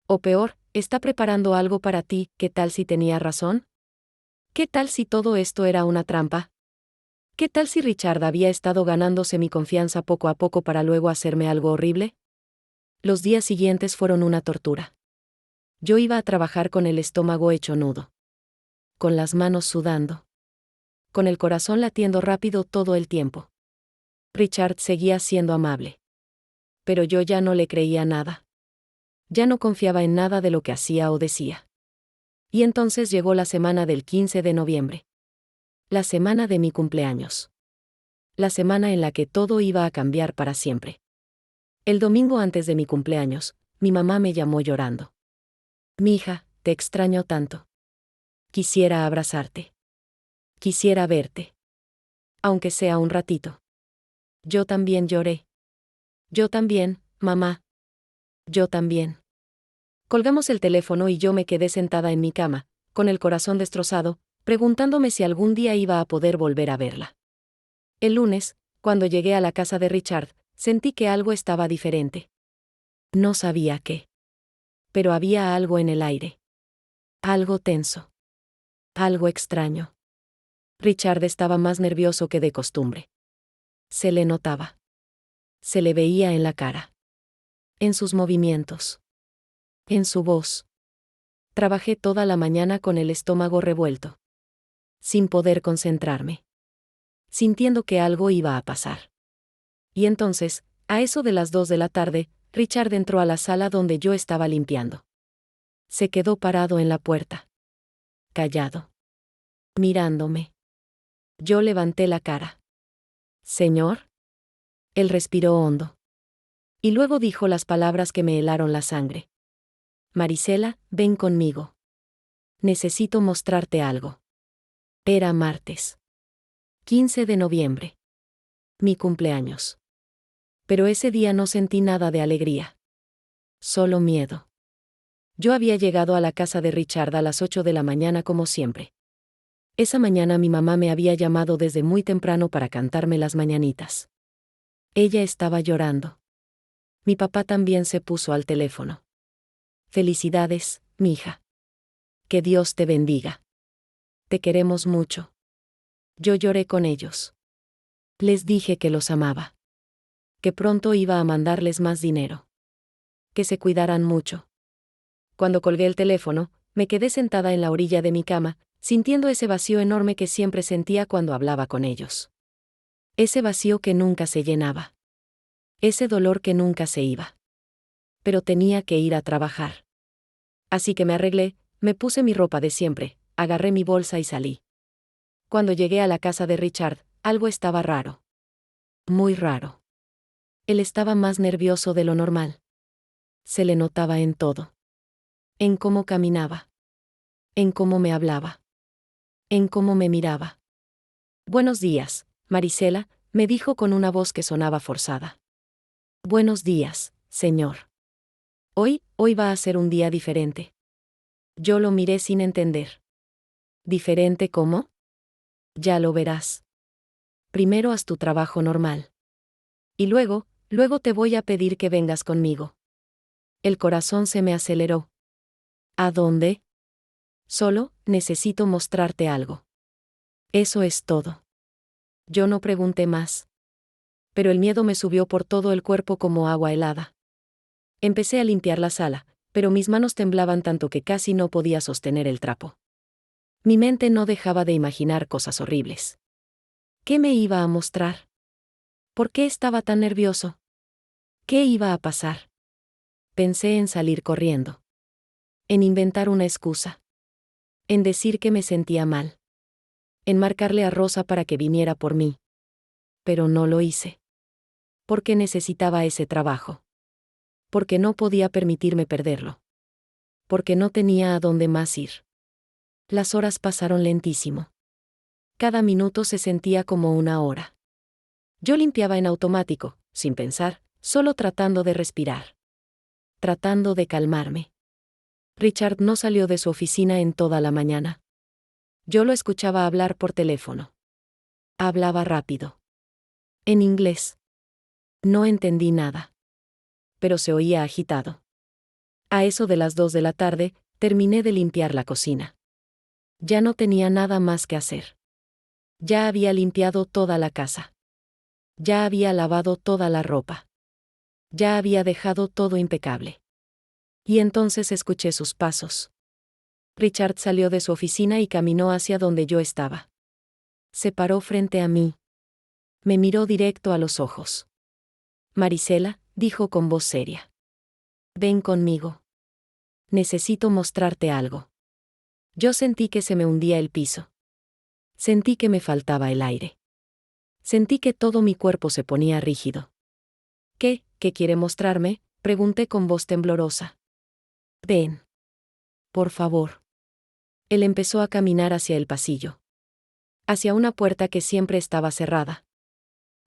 [SPEAKER 1] O peor, está preparando algo para ti, ¿qué tal si tenía razón? ¿Qué tal si todo esto era una trampa? ¿Qué tal si Richard había estado ganándose mi confianza poco a poco para luego hacerme algo horrible? Los días siguientes fueron una tortura. Yo iba a trabajar con el estómago hecho nudo. Con las manos sudando. Con el corazón latiendo rápido todo el tiempo. Richard seguía siendo amable. Pero yo ya no le creía nada. Ya no confiaba en nada de lo que hacía o decía. Y entonces llegó la semana del 15 de noviembre. La semana de mi cumpleaños. La semana en la que todo iba a cambiar para siempre. El domingo antes de mi cumpleaños, mi mamá me llamó llorando. Mija, te extraño tanto. Quisiera abrazarte. Quisiera verte. Aunque sea un ratito. Yo también lloré. Yo también, mamá. Yo también. Colgamos el teléfono y yo me quedé sentada en mi cama, con el corazón destrozado, preguntándome si algún día iba a poder volver a verla. El lunes, cuando llegué a la casa de Richard, sentí que algo estaba diferente. No sabía qué. Pero había algo en el aire. Algo tenso. Algo extraño. Richard estaba más nervioso que de costumbre. Se le notaba. Se le veía en la cara. En sus movimientos. En su voz. Trabajé toda la mañana con el estómago revuelto. Sin poder concentrarme. Sintiendo que algo iba a pasar. Y entonces, a eso de las 2 de la tarde, Richard entró a la sala donde yo estaba limpiando. Se quedó parado en la puerta. Callado. Mirándome. Yo levanté la cara. ¿Señor? Él respiró hondo. Y luego dijo las palabras que me helaron la sangre. Marisela, ven conmigo. Necesito mostrarte algo. Era martes. 15 de noviembre. Mi cumpleaños. Pero ese día no sentí nada de alegría. Solo miedo. Yo había llegado a la casa de Richard a las 8 de la mañana como siempre. Esa mañana mi mamá me había llamado desde muy temprano para cantarme las mañanitas. Ella estaba llorando. Mi papá también se puso al teléfono. Felicidades, mija. Que Dios te bendiga. Te queremos mucho. Yo lloré con ellos. Les dije que los amaba. Que pronto iba a mandarles más dinero. Que se cuidaran mucho. Cuando colgué el teléfono, me quedé sentada en la orilla de mi cama, sintiendo ese vacío enorme que siempre sentía cuando hablaba con ellos. Ese vacío que nunca se llenaba. Ese dolor que nunca se iba. Pero tenía que ir a trabajar. Así que me arreglé, me puse mi ropa de siempre, agarré mi bolsa y salí. Cuando llegué a la casa de Richard, algo estaba raro. Muy raro. Él estaba más nervioso de lo normal. Se le notaba en todo. En cómo caminaba. En cómo me hablaba. En cómo me miraba. Buenos días, Marisela, me dijo con una voz que sonaba forzada. Buenos días, señor. Hoy va a ser un día diferente. Yo lo miré sin entender. ¿Diferente cómo? Ya lo verás. Primero haz tu trabajo normal. Y luego te voy a pedir que vengas conmigo. El corazón se me aceleró. ¿A dónde? Solo, necesito mostrarte algo. Eso es todo. Yo no pregunté más. Pero el miedo me subió por todo el cuerpo como agua helada. Empecé a limpiar la sala, pero mis manos temblaban tanto que casi no podía sostener el trapo. Mi mente no dejaba de imaginar cosas horribles. ¿Qué me iba a mostrar? ¿Por qué estaba tan nervioso? ¿Qué iba a pasar? Pensé en salir corriendo. En inventar una excusa. En decir que me sentía mal. En marcarle a Rosa para que viniera por mí. pero no lo hice. Porque necesitaba ese trabajo. Porque no podía permitirme perderlo. Porque no tenía a dónde más ir. Las horas pasaron lentísimo. Cada minuto se sentía como una hora. Yo limpiaba en automático, sin pensar, solo tratando de respirar. Tratando de calmarme. Richard no salió de su oficina en toda la mañana. Yo lo escuchaba hablar por teléfono. Hablaba rápido. En inglés. No entendí nada. Pero se oía agitado. A eso de las 2 de la tarde, terminé de limpiar la cocina. Ya no tenía nada más que hacer. Ya había limpiado toda la casa. Ya había lavado toda la ropa. Ya había dejado todo impecable. Y entonces escuché sus pasos. Richard salió de su oficina y caminó hacia donde yo estaba. Se paró frente a mí. Me miró directo a los ojos. Marisela, dijo con voz seria. Ven conmigo. Necesito mostrarte algo. Yo sentí que se me hundía el piso. Sentí que me faltaba el aire. Sentí que todo mi cuerpo se ponía rígido. ¿Qué quiere mostrarme?, pregunté con voz temblorosa. Ven. Por favor. Él empezó a caminar hacia el pasillo. Hacia una puerta que siempre estaba cerrada.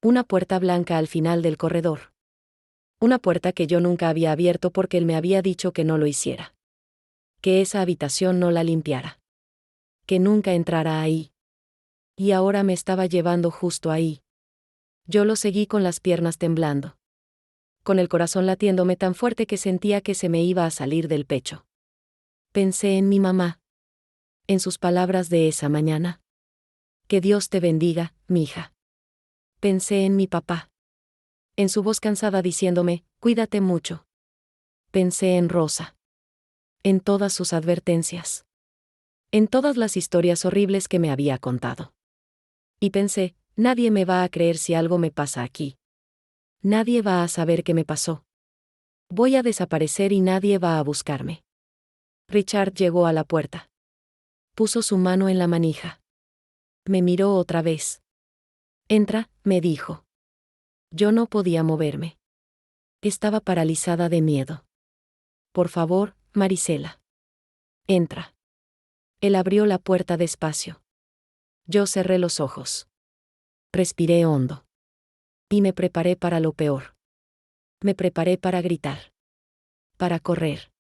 [SPEAKER 1] Una puerta blanca al final del corredor. Una puerta que yo nunca había abierto porque él me había dicho que no lo hiciera. Que esa habitación no la limpiara. Que nunca entrara ahí. Y ahora me estaba llevando justo ahí. Yo lo seguí con las piernas temblando. Con el corazón latiéndome tan fuerte que sentía que se me iba a salir del pecho. Pensé en mi mamá. En sus palabras de esa mañana. Que Dios te bendiga, mija. Pensé en mi papá. En su voz cansada diciéndome, cuídate mucho. Pensé en Rosa. En todas sus advertencias. En todas las historias horribles que me había contado. Y pensé, nadie me va a creer si algo me pasa aquí. Nadie va a saber qué me pasó. Voy a desaparecer y nadie va a buscarme. Richard llegó a la puerta. Puso su mano en la manija. Me miró otra vez. Entra, me dijo. Yo no podía moverme. Estaba paralizada de miedo. Por favor, Marisela. Entra. Él abrió la puerta despacio. Yo cerré los ojos. Respiré hondo. Y me preparé para lo peor. Me preparé para gritar. Para correr.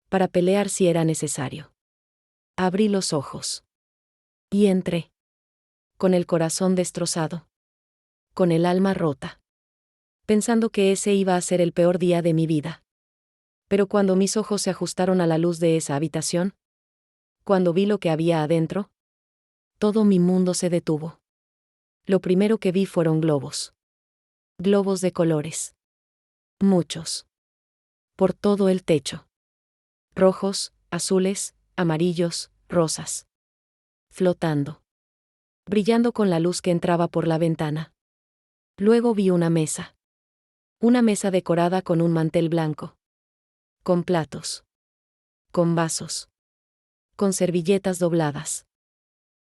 [SPEAKER 1] Para pelear si era necesario. Abrí los ojos. Y entré. Con el corazón destrozado. Con el alma rota. Pensando que ese iba a ser el peor día de mi vida. Pero cuando mis ojos se ajustaron a la luz de esa habitación, cuando vi lo que había adentro, todo mi mundo se detuvo. Lo primero que vi fueron globos. Globos de colores. Muchos. Por todo el techo. Rojos, azules, amarillos, rosas. Flotando. Brillando con la luz que entraba por la ventana. Luego vi una mesa. Una mesa decorada con un mantel blanco. Con platos. Con vasos. Con servilletas dobladas.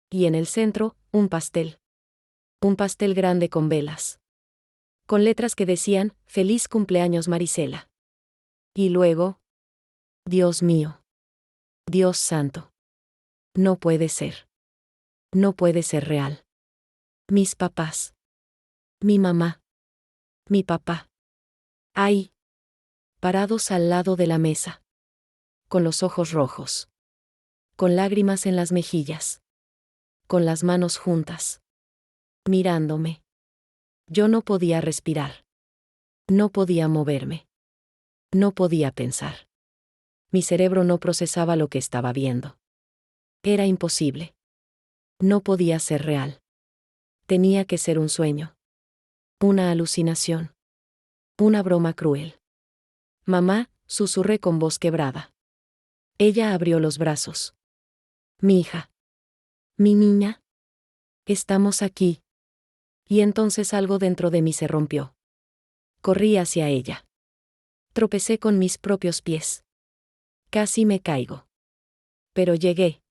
[SPEAKER 1] Y en el centro, un pastel. Un pastel grande con velas. Con letras que decían, Feliz cumpleaños Marisela. Y luego, Dios mío. Dios santo. No puede ser. No puede ser real. Mis papás. Mi mamá. Mi papá. Ahí. Parados al lado de la mesa. Con los ojos rojos. Con lágrimas en las mejillas. Con las manos juntas. Mirándome. Yo no podía respirar. No podía moverme. No podía pensar. Mi cerebro no procesaba lo que estaba viendo. Era imposible. No podía ser real. Tenía que ser un sueño. Una alucinación. Una broma cruel. Mamá, susurré con voz quebrada. Ella abrió los brazos. Mi hija. Mi niña. Estamos aquí. Y entonces algo dentro de mí se rompió. Corrí hacia ella. Tropecé con mis propios pies. Casi me caigo. Pero llegué.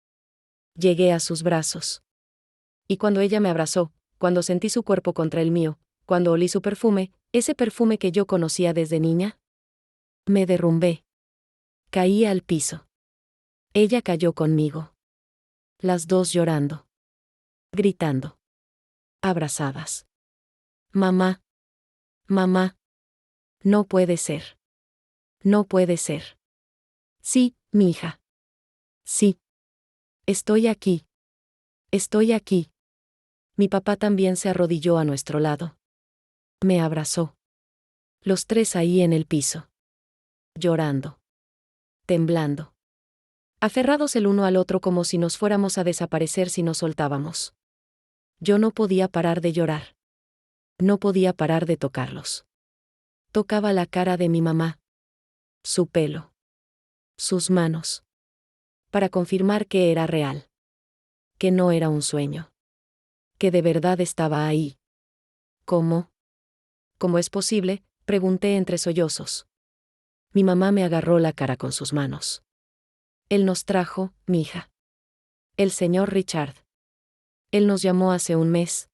[SPEAKER 1] Llegué a sus brazos. Y cuando ella me abrazó, cuando sentí su cuerpo contra el mío, cuando olí su perfume, ese perfume que yo conocía desde niña. Me derrumbé. Caí al piso. Ella cayó conmigo. Las dos llorando. Gritando. Abrazadas. Mamá. Mamá. No puede ser. No puede ser. Sí, mi hija. Sí. Estoy aquí. Estoy aquí. Mi papá también se arrodilló a nuestro lado. Me abrazó. Los tres ahí en el piso. Llorando. Temblando. Aferrados el uno al otro como si nos fuéramos a desaparecer si nos soltábamos. Yo no podía parar de llorar. No podía parar de tocarlos. Tocaba la cara de mi mamá. Su pelo. Sus manos. Para confirmar que era real. Que no era un sueño. Que de verdad estaba ahí. ¿Cómo? ¿Cómo es posible?, pregunté entre sollozos. Mi mamá me agarró la cara con sus manos. Él nos trajo, mija. El señor Richard. Él nos llamó hace un mes.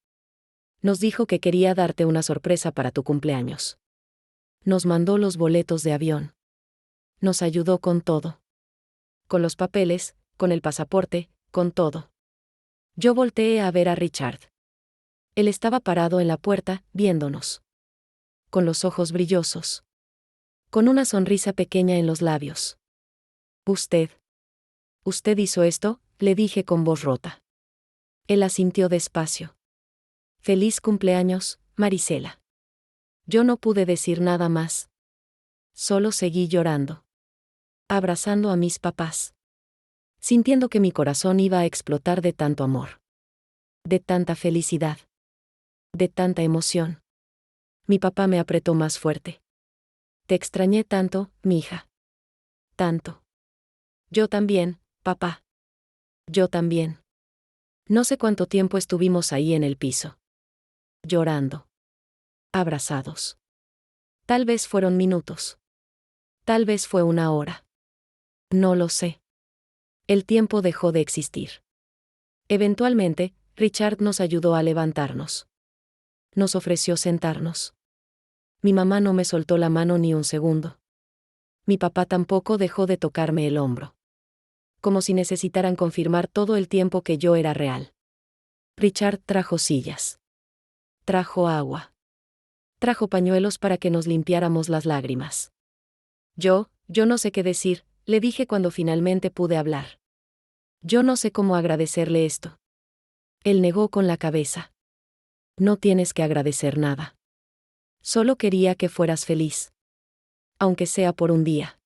[SPEAKER 1] Nos dijo que quería darte una sorpresa para tu cumpleaños. Nos mandó los boletos de avión. Nos ayudó con todo. Con los papeles, con el pasaporte, con todo. Yo volteé a ver a Richard. Él estaba parado en la puerta, viéndonos. Con los ojos brillosos. Con una sonrisa pequeña en los labios. Usted hizo esto, le dije con voz rota. Él asintió despacio. Feliz cumpleaños, Marisela. Yo no pude decir nada más. Solo seguí llorando. Abrazando a mis papás. Sintiendo que mi corazón iba a explotar de tanto amor. De tanta felicidad. De tanta emoción. Mi papá me apretó más fuerte. Te extrañé tanto, mi hija. Tanto. Yo también, papá. Yo también. No sé cuánto tiempo estuvimos ahí en el piso. Llorando. Abrazados. Tal vez fueron minutos. Tal vez fue una hora. No lo sé. El tiempo dejó de existir. Eventualmente, Richard nos ayudó a levantarnos. Nos ofreció sentarnos. Mi mamá no me soltó la mano ni un segundo. Mi papá tampoco dejó de tocarme el hombro. Como si necesitaran confirmar todo el tiempo que yo era real. Richard trajo sillas. Trajo agua. Trajo pañuelos para que nos limpiáramos las lágrimas. Yo no sé qué decir, le dije cuando finalmente pude hablar. Yo no sé cómo agradecerle esto. Él negó con la cabeza. No tienes que agradecer nada. Solo quería que fueras feliz. Aunque sea por un día.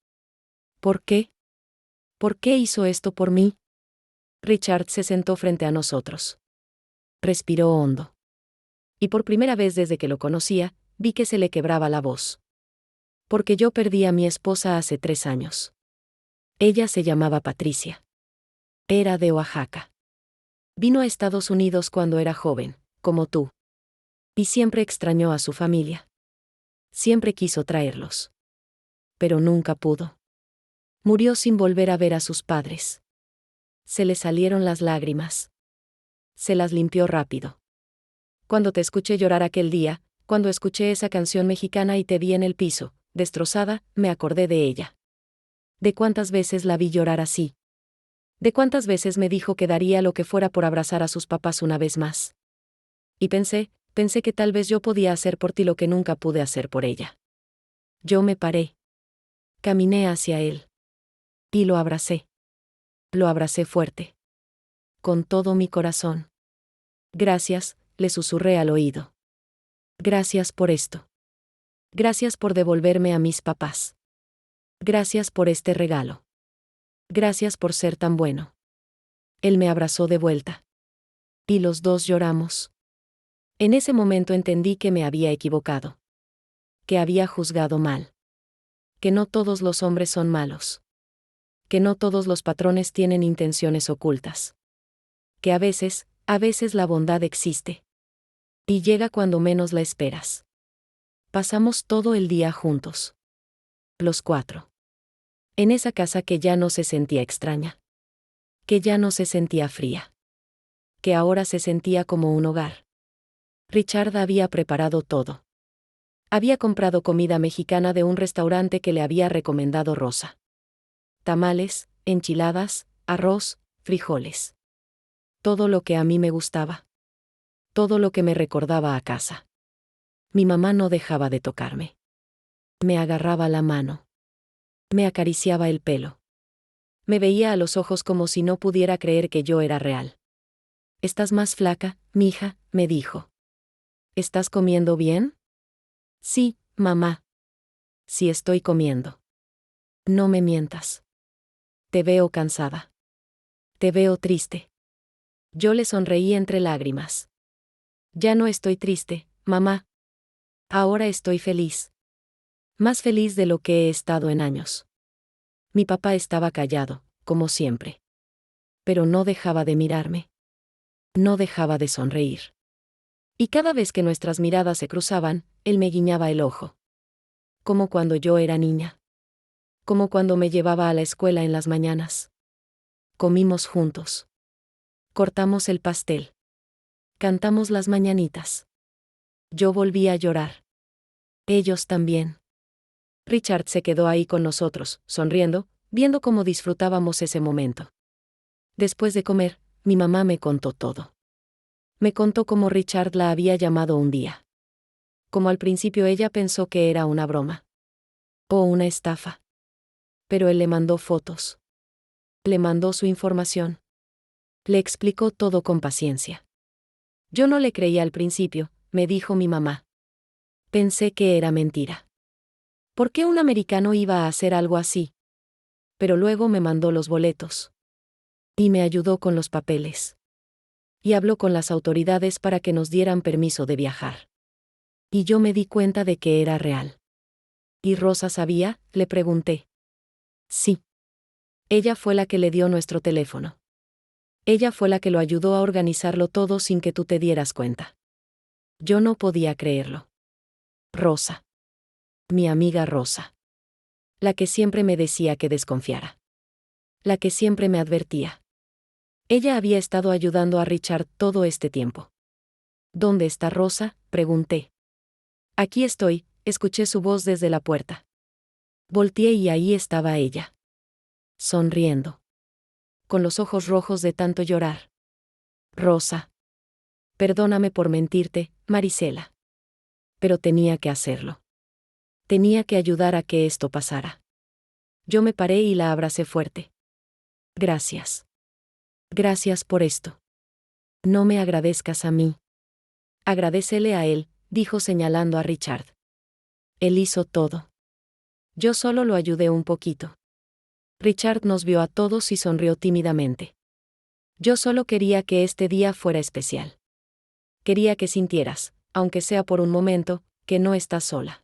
[SPEAKER 1] ¿Por qué? ¿Por qué hizo esto por mí? Richard se sentó frente a nosotros. Respiró hondo. Y por primera vez desde que lo conocía, vi que se le quebraba la voz. Porque yo perdí a mi esposa hace 3 años. Ella se llamaba Patricia. Era de Oaxaca. Vino a Estados Unidos cuando era joven, como tú. Y siempre extrañó a su familia. Siempre quiso traerlos. Pero nunca pudo. Murió sin volver a ver a sus padres. Se le salieron las lágrimas. Se las limpió rápido. Cuando te escuché llorar aquel día, cuando escuché esa canción mexicana y te vi en el piso, destrozada, me acordé de ella. De cuántas veces la vi llorar así. De cuántas veces me dijo que daría lo que fuera por abrazar a sus papás una vez más. Y pensé que tal vez yo podía hacer por ti lo que nunca pude hacer por ella. Yo me paré. Caminé hacia él. Y lo abracé. Lo abracé fuerte. Con todo mi corazón. Gracias, le susurré al oído. Gracias por esto. Gracias por devolverme a mis papás. Gracias por este regalo. Gracias por ser tan bueno. Él me abrazó de vuelta. Y los dos lloramos. En ese momento entendí que me había equivocado. Que había juzgado mal. Que no todos los hombres son malos. Que no todos los patrones tienen intenciones ocultas. Que a veces la bondad existe. Y llega cuando menos la esperas. Pasamos todo el día juntos. Los 4. En esa casa que ya no se sentía extraña. Que ya no se sentía fría. Que ahora se sentía como un hogar. Richard había preparado todo. Había comprado comida mexicana de un restaurante que le había recomendado Rosa. Tamales, enchiladas, arroz, frijoles. Todo lo que a mí me gustaba. Todo lo que me recordaba a casa. Mi mamá no dejaba de tocarme. Me agarraba la mano. Me acariciaba el pelo. Me veía a los ojos como si no pudiera creer que yo era real. «Estás más flaca, mija», me dijo. «¿Estás comiendo bien?» «Sí, mamá. Sí estoy comiendo». «No me mientas. Te veo cansada. Te veo triste». Yo le sonreí entre lágrimas. «Ya no estoy triste, mamá. Ahora estoy feliz. Más feliz de lo que he estado en años». Mi papá estaba callado, como siempre. Pero no dejaba de mirarme. No dejaba de sonreír. Y cada vez que nuestras miradas se cruzaban, él me guiñaba el ojo. Como cuando yo era niña. Como cuando me llevaba a la escuela en las mañanas. Comimos juntos. Cortamos el pastel. Cantamos las mañanitas. Yo volví a llorar. Ellos también. Richard se quedó ahí con nosotros, sonriendo, viendo cómo disfrutábamos ese momento. Después de comer, mi mamá me contó todo. Me contó cómo Richard la había llamado un día. Como al principio ella pensó que era una broma. O una estafa. Pero él le mandó fotos. Le mandó su información. Le explicó todo con paciencia. Yo no le creía al principio, me dijo mi mamá. Pensé que era mentira. ¿Por qué un americano iba a hacer algo así? Pero luego me mandó los boletos. Y me ayudó con los papeles. Y habló con las autoridades para que nos dieran permiso de viajar. Y yo me di cuenta de que era real. ¿Y Rosa sabía?, le pregunté. Sí. Ella fue la que le dio nuestro teléfono. Ella fue la que lo ayudó a organizarlo todo sin que tú te dieras cuenta. Yo no podía creerlo. Rosa. Mi amiga Rosa. La que siempre me decía que desconfiara. La que siempre me advertía. Ella había estado ayudando a Richard todo este tiempo. ¿Dónde está Rosa?, pregunté. Aquí estoy, escuché su voz desde la puerta. Volteé y ahí estaba ella. Sonriendo. Con los ojos rojos de tanto llorar. Rosa. Perdóname por mentirte, Marisela. Pero tenía que hacerlo. Tenía que ayudar a que esto pasara. Yo me paré y la abracé fuerte. Gracias. Gracias por esto. No me agradezcas a mí. Agradécele a él, dijo señalando a Richard. Él hizo todo. Yo solo lo ayudé un poquito. Richard nos vio a todos y sonrió tímidamente. Yo solo quería que este día fuera especial. Quería que sintieras, aunque sea por un momento, que no estás sola.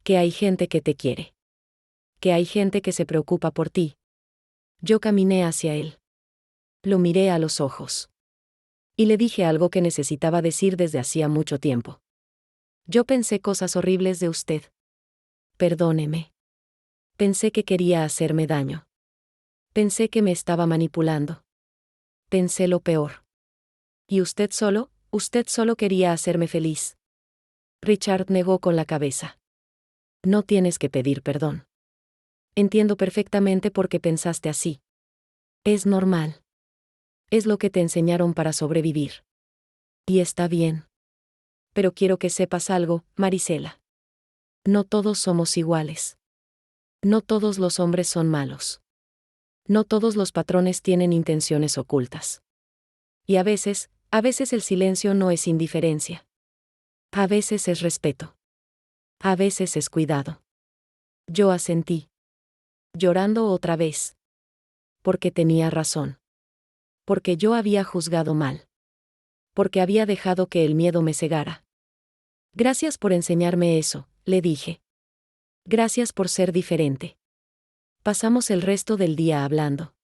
[SPEAKER 1] Que hay gente que te quiere. Que hay gente que se preocupa por ti. Yo caminé hacia él. Lo miré a los ojos. Y le dije algo que necesitaba decir desde hacía mucho tiempo. Yo pensé cosas horribles de usted. Perdóneme. Pensé que quería hacerme daño. Pensé que me estaba manipulando. Pensé lo peor. ¿Y usted solo quería hacerme feliz? Richard negó con la cabeza. No tienes que pedir perdón. Entiendo perfectamente por qué pensaste así. Es normal. Es lo que te enseñaron para sobrevivir. Y está bien. Pero quiero que sepas algo, Marisela. No todos somos iguales. No todos los hombres son malos. No todos los patrones tienen intenciones ocultas. Y a veces el silencio no es indiferencia. A veces es respeto. A veces es cuidado. Yo asentí. Llorando otra vez. Porque tenía razón. Porque yo había juzgado mal. Porque había dejado que el miedo me cegara. Gracias por enseñarme eso, le dije. Gracias por ser diferente. Pasamos el resto del día hablando.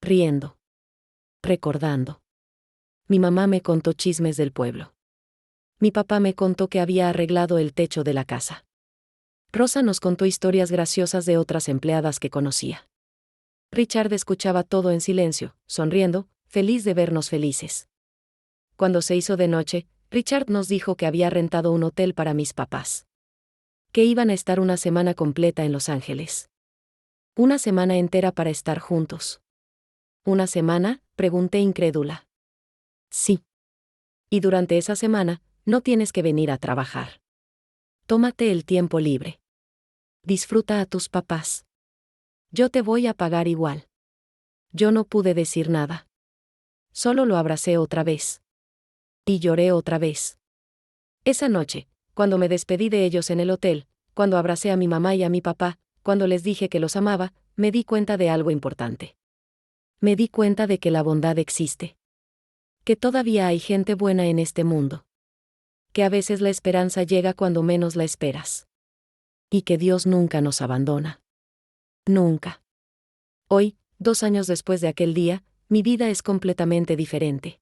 [SPEAKER 1] Riendo. Recordando. Mi mamá me contó chismes del pueblo. Mi papá me contó que había arreglado el techo de la casa. Rosa nos contó historias graciosas de otras empleadas que conocía. Richard escuchaba todo en silencio, sonriendo, feliz de vernos felices. Cuando se hizo de noche, Richard nos dijo que había rentado un hotel para mis papás. Que iban a estar una semana completa en Los Ángeles. Una semana entera para estar juntos. ¿Una semana?, pregunté incrédula. Sí. Y durante esa semana, no tienes que venir a trabajar. Tómate el tiempo libre. Disfruta a tus papás. Yo te voy a pagar igual. Yo no pude decir nada. Solo lo abracé otra vez. Y lloré otra vez. Esa noche, cuando me despedí de ellos en el hotel, cuando abracé a mi mamá y a mi papá, cuando les dije que los amaba, me di cuenta de algo importante. Me di cuenta de que la bondad existe. Que todavía hay gente buena en este mundo. Que a veces la esperanza llega cuando menos la esperas. Y que Dios nunca nos abandona. Nunca. Hoy, 2 años después de aquel día, mi vida es completamente diferente.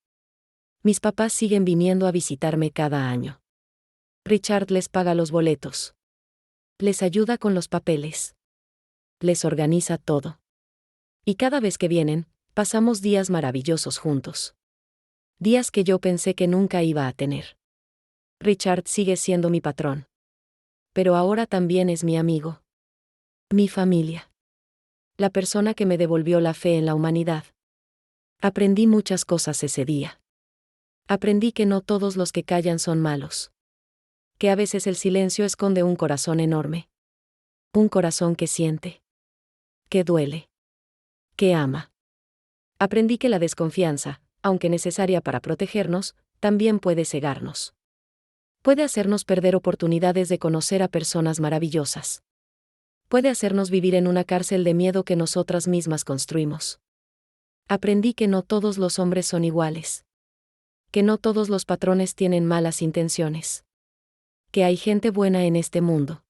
[SPEAKER 1] Mis papás siguen viniendo a visitarme cada año. Richard les paga los boletos. Les ayuda con los papeles. Les organiza todo. Y cada vez que vienen, pasamos días maravillosos juntos. Días que yo pensé que nunca iba a tener. Richard sigue siendo mi patrón. Pero ahora también es mi amigo. Mi familia. La persona que me devolvió la fe en la humanidad. Aprendí muchas cosas ese día. Aprendí que no todos los que callan son malos. Que a veces el silencio esconde un corazón enorme. Un corazón que siente. Que duele. Que ama. Aprendí que la desconfianza, aunque necesaria para protegernos, también puede cegarnos. Puede hacernos perder oportunidades de conocer a personas maravillosas. Puede hacernos vivir en una cárcel de miedo que nosotras mismas construimos. Aprendí que no todos los hombres son iguales. Que no todos los patrones tienen malas intenciones. Que hay gente buena en este mundo.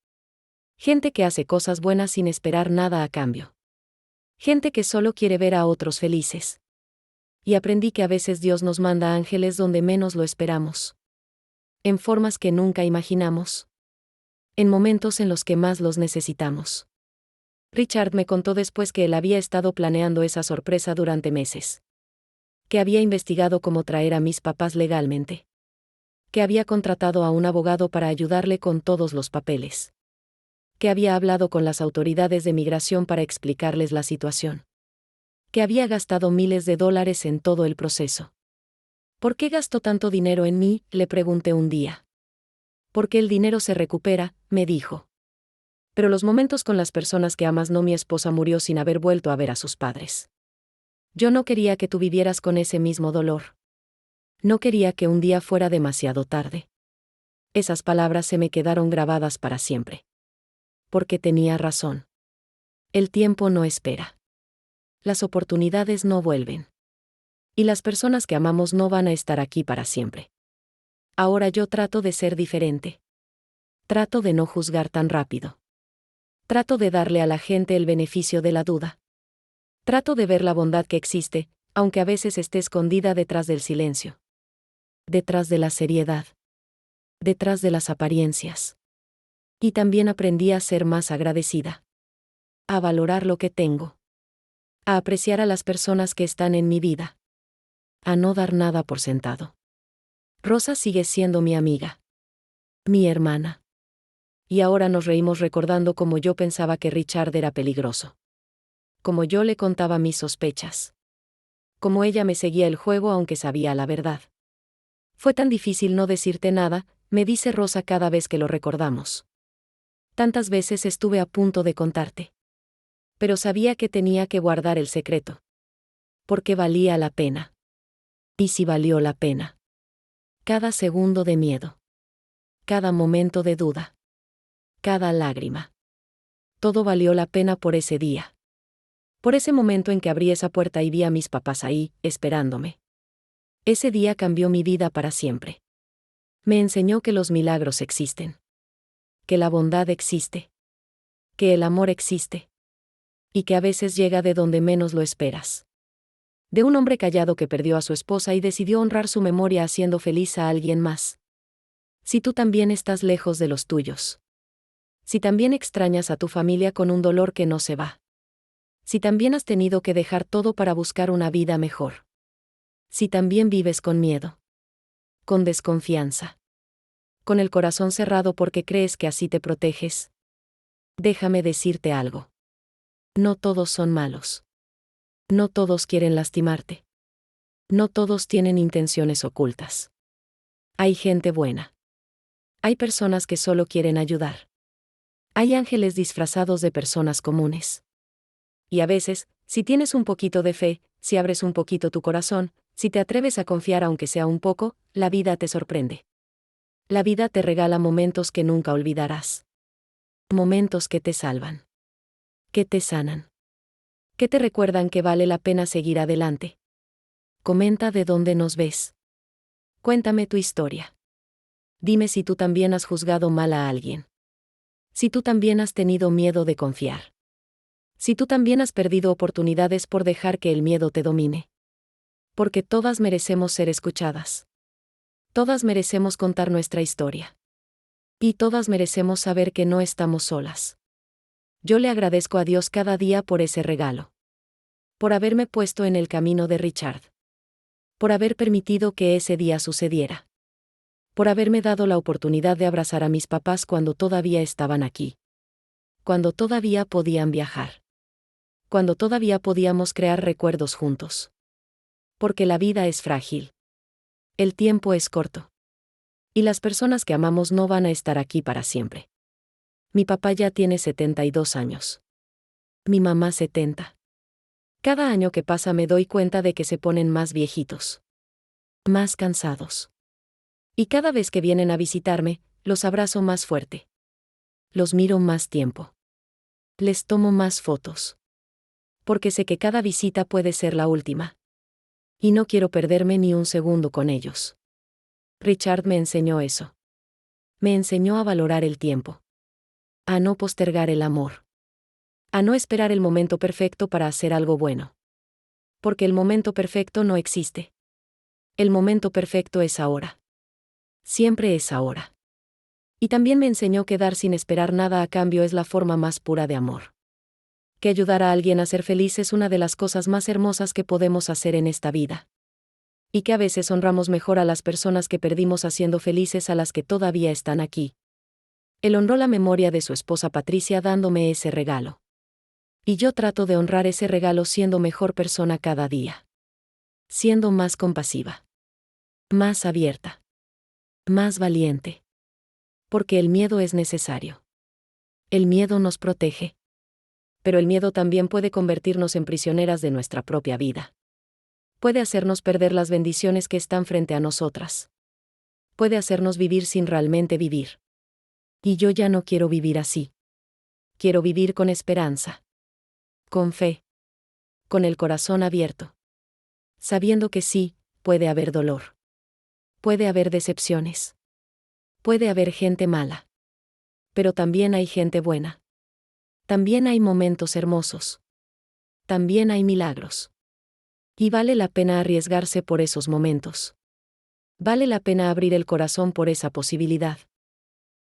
[SPEAKER 1] Gente que hace cosas buenas sin esperar nada a cambio. Gente que solo quiere ver a otros felices. Y aprendí que a veces Dios nos manda ángeles donde menos lo esperamos. En formas que nunca imaginamos. En momentos en los que más los necesitamos. Richard me contó después que él había estado planeando esa sorpresa durante meses. Que había investigado cómo traer a mis papás legalmente. Que había contratado a un abogado para ayudarle con todos los papeles. Que había hablado con las autoridades de migración para explicarles la situación. Que había gastado miles de dólares en todo el proceso. ¿Por qué gastó tanto dinero en mí?, le pregunté un día. Porque el dinero se recupera, me dijo. Pero los momentos con las personas que amas no. Mi esposa murió sin haber vuelto a ver a sus padres. Yo no quería que tú vivieras con ese mismo dolor. No quería que un día fuera demasiado tarde. Esas palabras se me quedaron grabadas para siempre. Porque tenía razón. El tiempo no espera. Las oportunidades no vuelven. Y las personas que amamos no van a estar aquí para siempre. Ahora yo trato de ser diferente. Trato de no juzgar tan rápido. Trato de darle a la gente el beneficio de la duda. Trato de ver la bondad que existe, aunque a veces esté escondida detrás del silencio. Detrás de la seriedad. Detrás de las apariencias. Y también aprendí a ser más agradecida. A valorar lo que tengo. A apreciar a las personas que están en mi vida. A no dar nada por sentado. Rosa sigue siendo mi amiga. Mi hermana. Y ahora nos reímos recordando cómo yo pensaba que Richard era peligroso. Como yo le contaba mis sospechas. Como ella me seguía el juego aunque sabía la verdad. Fue tan difícil no decirte nada, me dice Rosa cada vez que lo recordamos. Tantas veces estuve a punto de contarte. Pero sabía que tenía que guardar el secreto. Porque valía la pena. Y si valió la pena. Cada segundo de miedo. Cada momento de duda. Cada lágrima. Todo valió la pena por ese día. Por ese momento en que abrí esa puerta y vi a mis papás ahí, esperándome. Ese día cambió mi vida para siempre. Me enseñó que los milagros existen. Que la bondad existe. Que el amor existe. Y que a veces llega de donde menos lo esperas. De un hombre callado que perdió a su esposa y decidió honrar su memoria haciendo feliz a alguien más. Si tú también estás lejos de los tuyos. Si también extrañas a tu familia con un dolor que no se va. Si también has tenido que dejar todo para buscar una vida mejor. Si también vives con miedo. Con desconfianza. Con el corazón cerrado porque crees que así te proteges. Déjame decirte algo. No todos son malos. No todos quieren lastimarte. No todos tienen intenciones ocultas. Hay gente buena. Hay personas que solo quieren ayudar. Hay ángeles disfrazados de personas comunes. Y a veces, si tienes un poquito de fe, si abres un poquito tu corazón, si te atreves a confiar aunque sea un poco, la vida te sorprende. La vida te regala momentos que nunca olvidarás. Momentos que te salvan. Que te sanan. Que te recuerdan que vale la pena seguir adelante. Comenta de dónde nos ves. Cuéntame tu historia. Dime si tú también has juzgado mal a alguien. Si tú también has tenido miedo de confiar. Si tú también has perdido oportunidades por dejar que el miedo te domine. Porque todas merecemos ser escuchadas. Todas merecemos contar nuestra historia. Y todas merecemos saber que no estamos solas. Yo le agradezco a Dios cada día por ese regalo. Por haberme puesto en el camino de Richard. Por haber permitido que ese día sucediera. Por haberme dado la oportunidad de abrazar a mis papás cuando todavía estaban aquí. Cuando todavía podían viajar. Cuando todavía podíamos crear recuerdos juntos. Porque la vida es frágil. El tiempo es corto. Y las personas que amamos no van a estar aquí para siempre. Mi papá ya tiene 72 años. Mi mamá 70. Cada año que pasa me doy cuenta de que se ponen más viejitos. Más cansados. Y cada vez que vienen a visitarme, los abrazo más fuerte. Los miro más tiempo. Les tomo más fotos. Porque sé que cada visita puede ser la última. Y no quiero perderme ni un segundo con ellos. Richard me enseñó eso. Me enseñó a valorar el tiempo. A no postergar el amor. A no esperar el momento perfecto para hacer algo bueno. Porque el momento perfecto no existe. El momento perfecto es ahora. Siempre es ahora. Y también me enseñó que dar sin esperar nada a cambio es la forma más pura de amor. Que ayudar a alguien a ser feliz es una de las cosas más hermosas que podemos hacer en esta vida. Y que a veces honramos mejor a las personas que perdimos haciendo felices a las que todavía están aquí. Él honró la memoria de su esposa Patricia dándome ese regalo. Y yo trato de honrar ese regalo siendo mejor persona cada día. Siendo más compasiva. Más abierta. Más valiente. Porque el miedo es necesario. El miedo nos protege. Pero el miedo también puede convertirnos en prisioneras de nuestra propia vida. Puede hacernos perder las bendiciones que están frente a nosotras. Puede hacernos vivir sin realmente vivir. Y yo ya no quiero vivir así. Quiero vivir con esperanza. Con fe. Con el corazón abierto. Sabiendo que sí, puede haber dolor. Puede haber decepciones. Puede haber gente mala. Pero también hay gente buena. También hay momentos hermosos. También hay milagros. Y vale la pena arriesgarse por esos momentos. Vale la pena abrir el corazón por esa posibilidad.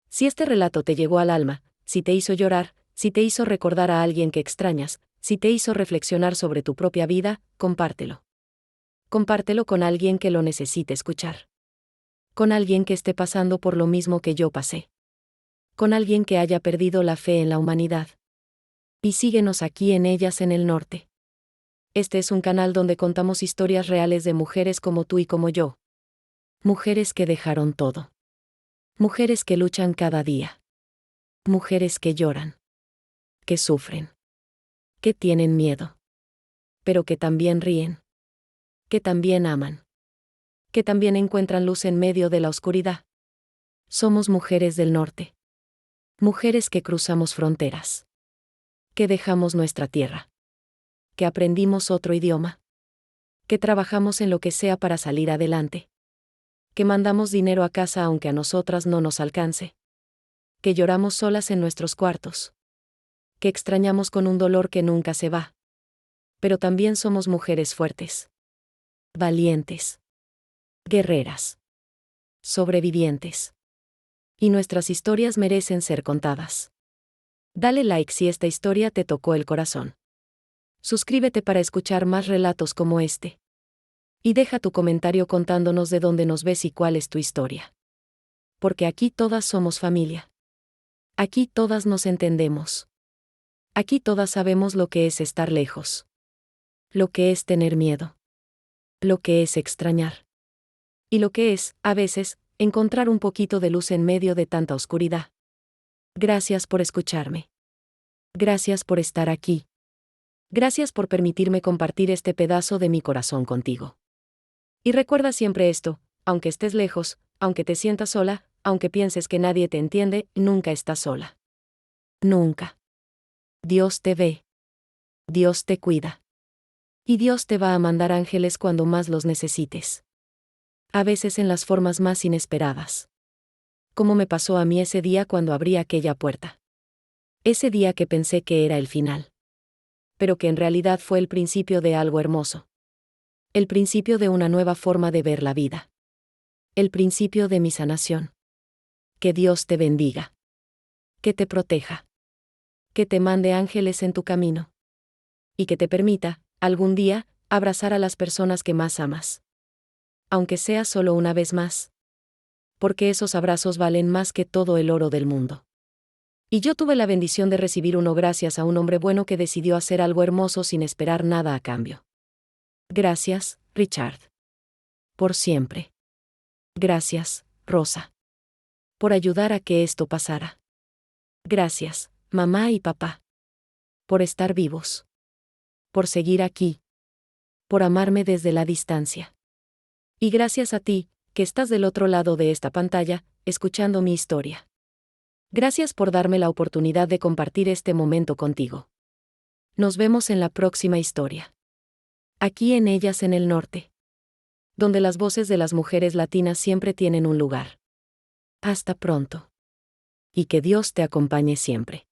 [SPEAKER 1] Si este relato te llegó al alma, si te hizo llorar, si te hizo recordar a alguien que extrañas, si te hizo reflexionar sobre tu propia vida, compártelo. Compártelo con alguien que lo necesite escuchar. Con alguien que esté pasando por lo mismo que yo pasé. Con alguien que haya perdido la fe en la humanidad. Y síguenos aquí en Ellas en el Norte. Este es un canal donde contamos historias reales de mujeres como tú y como yo. Mujeres que dejaron todo. Mujeres que luchan cada día. Mujeres que lloran. Que sufren. Que tienen miedo. Pero que también ríen. Que también aman. Que también encuentran luz en medio de la oscuridad. Somos mujeres del norte. Mujeres que cruzamos fronteras. Que dejamos nuestra tierra. Que aprendimos otro idioma. Que trabajamos en lo que sea para salir adelante. Que mandamos dinero a casa aunque a nosotras no nos alcance. Que lloramos solas en nuestros cuartos. Que extrañamos con un dolor que nunca se va. Pero también somos mujeres fuertes. Valientes. Guerreras. Sobrevivientes. Y nuestras historias merecen ser contadas. Dale like si esta historia te tocó el corazón. Suscríbete para escuchar más relatos como este. Y deja tu comentario contándonos de dónde nos ves y cuál es tu historia. Porque aquí todas somos familia. Aquí todas nos entendemos. Aquí todas sabemos lo que es estar lejos. Lo que es tener miedo. Lo que es extrañar. Y lo que es, a veces, encontrar un poquito de luz en medio de tanta oscuridad. Gracias por escucharme. Gracias por estar aquí. Gracias por permitirme compartir este pedazo de mi corazón contigo. Y recuerda siempre esto, aunque estés lejos, aunque te sientas sola, aunque pienses que nadie te entiende, nunca estás sola. Nunca. Dios te ve. Dios te cuida. Y Dios te va a mandar ángeles cuando más los necesites. A veces en las formas más inesperadas. Como me pasó a mí ese día cuando abrí aquella puerta. Ese día que pensé que era el final. Pero que en realidad fue el principio de algo hermoso. El principio de una nueva forma de ver la vida. El principio de mi sanación. Que Dios te bendiga. Que te proteja. Que te mande ángeles en tu camino. Y que te permita, algún día, abrazar a las personas que más amas. Aunque sea solo una vez más. Porque esos abrazos valen más que todo el oro del mundo. Y yo tuve la bendición de recibir uno gracias a un hombre bueno que decidió hacer algo hermoso sin esperar nada a cambio. Gracias, Richard. Por siempre. Gracias, Rosa. Por ayudar a que esto pasara. Gracias, mamá y papá. Por estar vivos. Por seguir aquí. Por amarme desde la distancia. Y gracias a ti, que estás del otro lado de esta pantalla, escuchando mi historia. Gracias por darme la oportunidad de compartir este momento contigo. Nos vemos en la próxima historia. Aquí en Ellas en el Norte. Donde las voces de las mujeres latinas siempre tienen un lugar. Hasta pronto. Y que Dios te acompañe siempre.